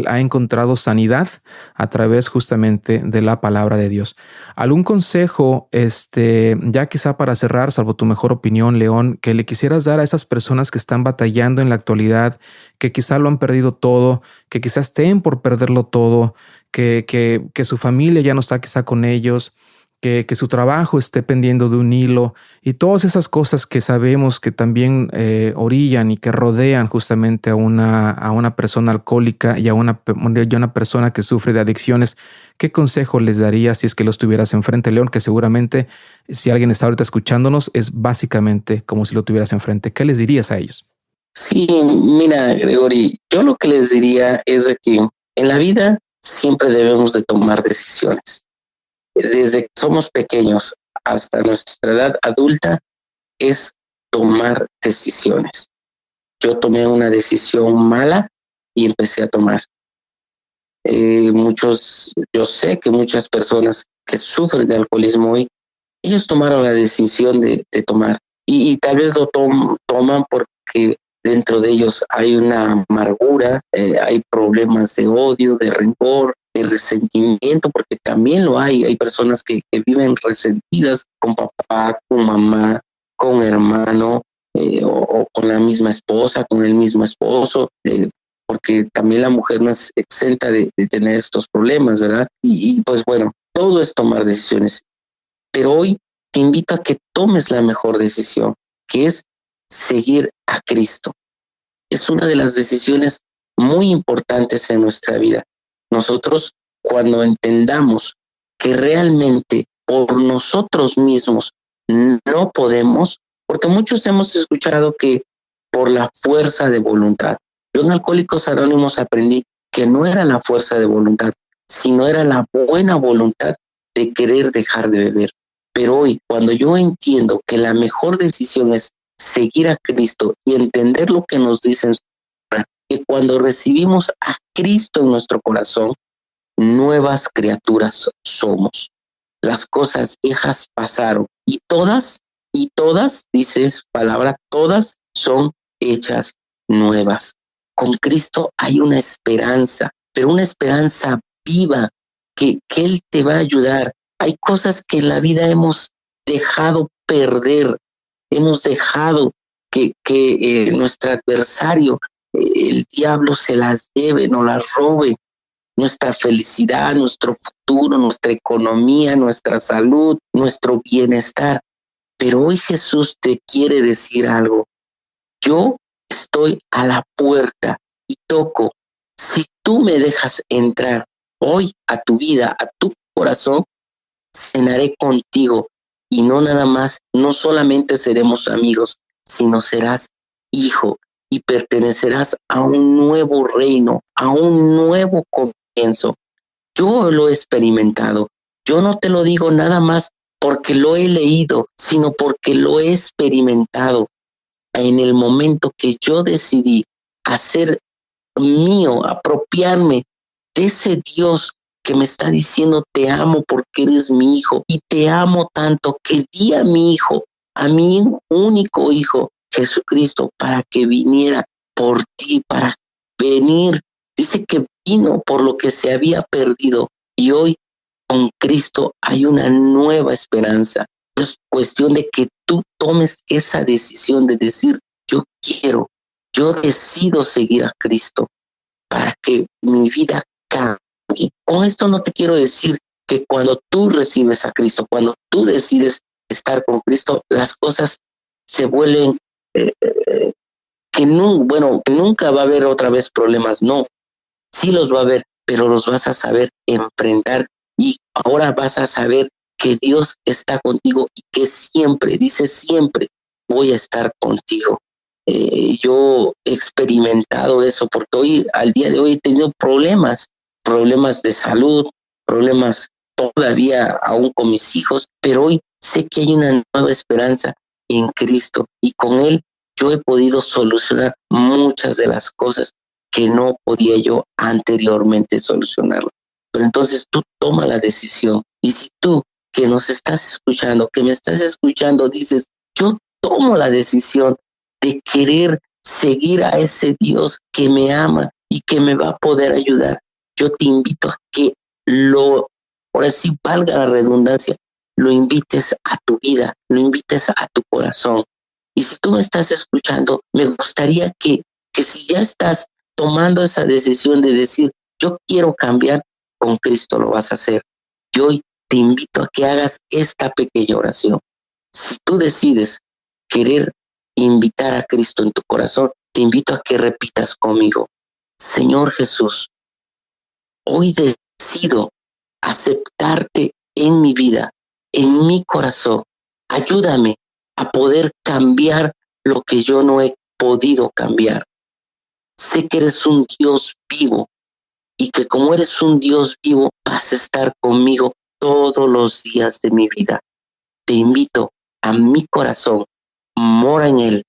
ha encontrado sanidad a través justamente de la palabra de Dios. ¿Algún consejo, ya quizá para cerrar, salvo tu mejor opinión, León, que le quisieras dar a esas personas que están batallando en la actualidad, que quizá lo han perdido todo, que quizás estén por perderlo todo, que su familia ya no está quizá con ellos? Que su trabajo esté pendiendo de un hilo y todas esas cosas que sabemos que también orillan y que rodean justamente a una persona alcohólica y a una persona que sufre de adicciones. ¿Qué consejo les darías si es que los tuvieras enfrente, León? Que seguramente si alguien está ahorita escuchándonos es básicamente como si lo tuvieras enfrente. ¿Qué les dirías a ellos? Sí, mira, Gregory, yo lo que les diría es de que en la vida siempre debemos de tomar decisiones. Desde que somos pequeños hasta nuestra edad adulta es tomar decisiones. Yo tomé una decisión mala y empecé a tomar. Yo sé que muchas personas que sufren de alcoholismo hoy, ellos tomaron la decisión de tomar y tal vez lo toman porque dentro de ellos hay una amargura, hay problemas de odio, de rencor, de resentimiento, porque también lo hay personas que viven resentidas con papá, con mamá, con hermano, o con la misma esposa, con el mismo esposo, porque también la mujer no es exenta de tener estos problemas, ¿verdad? Y pues bueno, todo es tomar decisiones, pero hoy te invito a que tomes la mejor decisión, que es seguir a Cristo. Es una de las decisiones muy importantes en nuestra vida. Nosotros, cuando entendamos que realmente por nosotros mismos no podemos, porque muchos hemos escuchado que por la fuerza de voluntad. Yo en Alcohólicos Anónimos aprendí que no era la fuerza de voluntad, sino era la buena voluntad de querer dejar de beber. Pero hoy, cuando yo entiendo que la mejor decisión es seguir a Cristo y entender lo que nos dicen, que cuando recibimos a Cristo en nuestro corazón, nuevas criaturas somos. Las cosas viejas pasaron y todas, dices palabra, todas son hechas nuevas. Con Cristo hay una esperanza, pero una esperanza viva que Él te va a ayudar. Hay cosas que en la vida hemos dejado perder, hemos dejado que nuestro adversario, el diablo, se las lleve, nos las robe, nuestra felicidad, nuestro futuro, nuestra economía, nuestra salud, nuestro bienestar. Pero hoy Jesús te quiere decir algo. Yo estoy a la puerta y toco. Si tú me dejas entrar hoy a tu vida, a tu corazón, cenaré contigo Y no nada más, no solamente seremos amigos, sino serás hijo y pertenecerás a un nuevo reino, a un nuevo comienzo. Yo lo he experimentado. Yo no te lo digo nada más porque lo he leído, sino porque lo he experimentado en el momento que yo decidí hacer mío, apropiarme de ese Dios que me está diciendo te amo porque eres mi hijo y te amo tanto que di a mi hijo, a mi único hijo Jesucristo para que viniera por ti, para venir. Dice que vino por lo que se había perdido y hoy con Cristo hay una nueva esperanza. Es cuestión de que tú tomes esa decisión de decir, yo decido seguir a Cristo para que mi vida cambie. Con esto no te quiero decir que cuando tú recibes a Cristo, cuando tú decides estar con Cristo, las cosas se vuelven que nunca va a haber otra vez problemas. No, sí los va a haber, pero los vas a saber enfrentar y ahora vas a saber que Dios está contigo y que siempre, dice siempre, voy a estar contigo. Yo he experimentado eso porque hoy, al día de hoy, he tenido problemas de salud, problemas todavía aún con mis hijos, pero hoy sé que hay una nueva esperanza en Cristo y con Él yo he podido solucionar muchas de las cosas que no podía yo anteriormente solucionarlo. Pero entonces tú toma la decisión. Y si tú que nos estás escuchando, que me estás escuchando, dices, yo tomo la decisión de querer seguir a ese Dios que me ama y que me va a poder ayudar, yo te invito a que ahora sí valga la redundancia, lo invites a tu vida, lo invites a tu corazón. Y si tú me estás escuchando, me gustaría que si ya estás tomando esa decisión de decir, yo quiero cambiar, con Cristo lo vas a hacer. Y hoy te invito a que hagas esta pequeña oración. Si tú decides querer invitar a Cristo en tu corazón, te invito a que repitas conmigo, Señor Jesús, hoy decido aceptarte en mi vida, en mi corazón. Ayúdame a poder cambiar lo que yo no he podido cambiar. Sé que eres un Dios vivo y que como eres un Dios vivo, vas a estar conmigo todos los días de mi vida. Te invito a mi corazón, mora en él,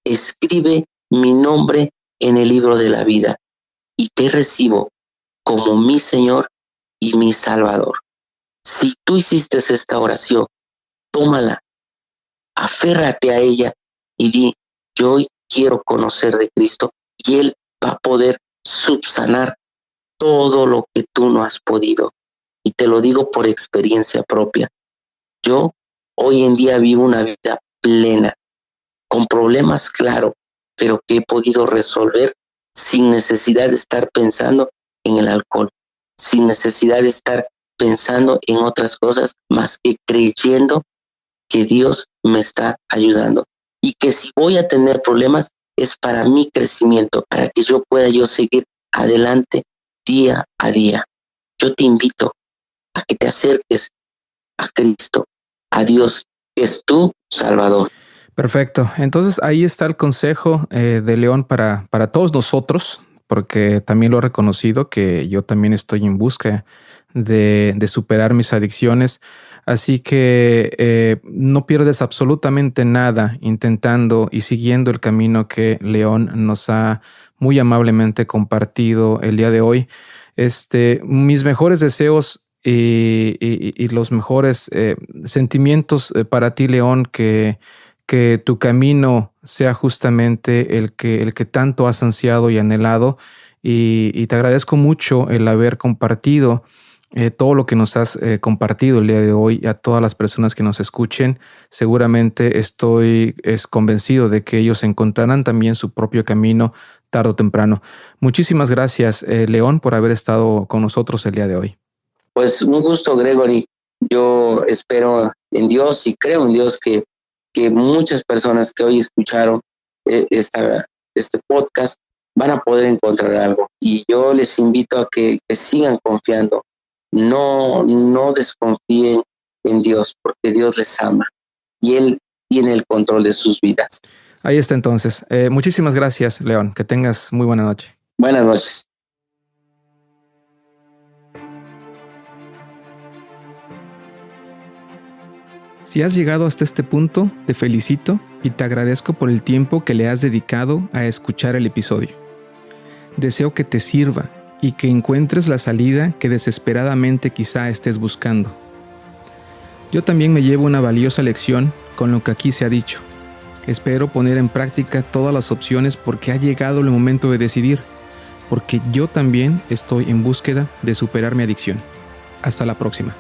escribe mi nombre en el libro de la vida y te recibo como mi Señor y mi Salvador. Si tú hiciste esta oración, tómala, aférrate a ella y di, yo hoy quiero conocer de Cristo y Él va a poder subsanar todo lo que tú no has podido. Y te lo digo por experiencia propia. Yo hoy en día vivo una vida plena, con problemas, claro, pero que he podido resolver sin necesidad de estar pensando en el alcohol, sin necesidad de estar pensando en otras cosas, más que creyendo que Dios me está ayudando. Y que si voy a tener problemas es para mi crecimiento, para que yo pueda seguir adelante día a día. Yo te invito a que te acerques a Cristo, a Dios, que es tu Salvador. Perfecto. Entonces ahí está el consejo de León para todos nosotros, porque también lo he reconocido que yo también estoy en busca de superar mis adicciones. Así que no pierdes absolutamente nada intentando y siguiendo el camino que León nos ha muy amablemente compartido el día de hoy. Mis mejores deseos y los mejores sentimientos para ti, León, que tu camino sea justamente el que tanto has ansiado y anhelado. Y te agradezco mucho el haber compartido todo lo que nos has compartido el día de hoy a todas las personas que nos escuchen. Seguramente es convencido de que ellos encontrarán también su propio camino tarde o temprano. Muchísimas gracias, León, por haber estado con nosotros el día de hoy. Pues un gusto, Gregory. Yo espero en Dios y creo en Dios que muchas personas que hoy escucharon este podcast van a poder encontrar algo. Y yo les invito a que sigan confiando. No desconfíen en Dios, porque Dios les ama y Él tiene el control de sus vidas. Ahí está entonces. Muchísimas gracias, León. Que tengas muy buena noche. Buenas noches. Si has llegado hasta este punto, te felicito y te agradezco por el tiempo que le has dedicado a escuchar el episodio. Deseo que te sirva y que encuentres la salida que desesperadamente quizá estés buscando. Yo también me llevo una valiosa lección con lo que aquí se ha dicho. Espero poner en práctica todas las opciones porque ha llegado el momento de decidir, porque yo también estoy en búsqueda de superar mi adicción. Hasta la próxima.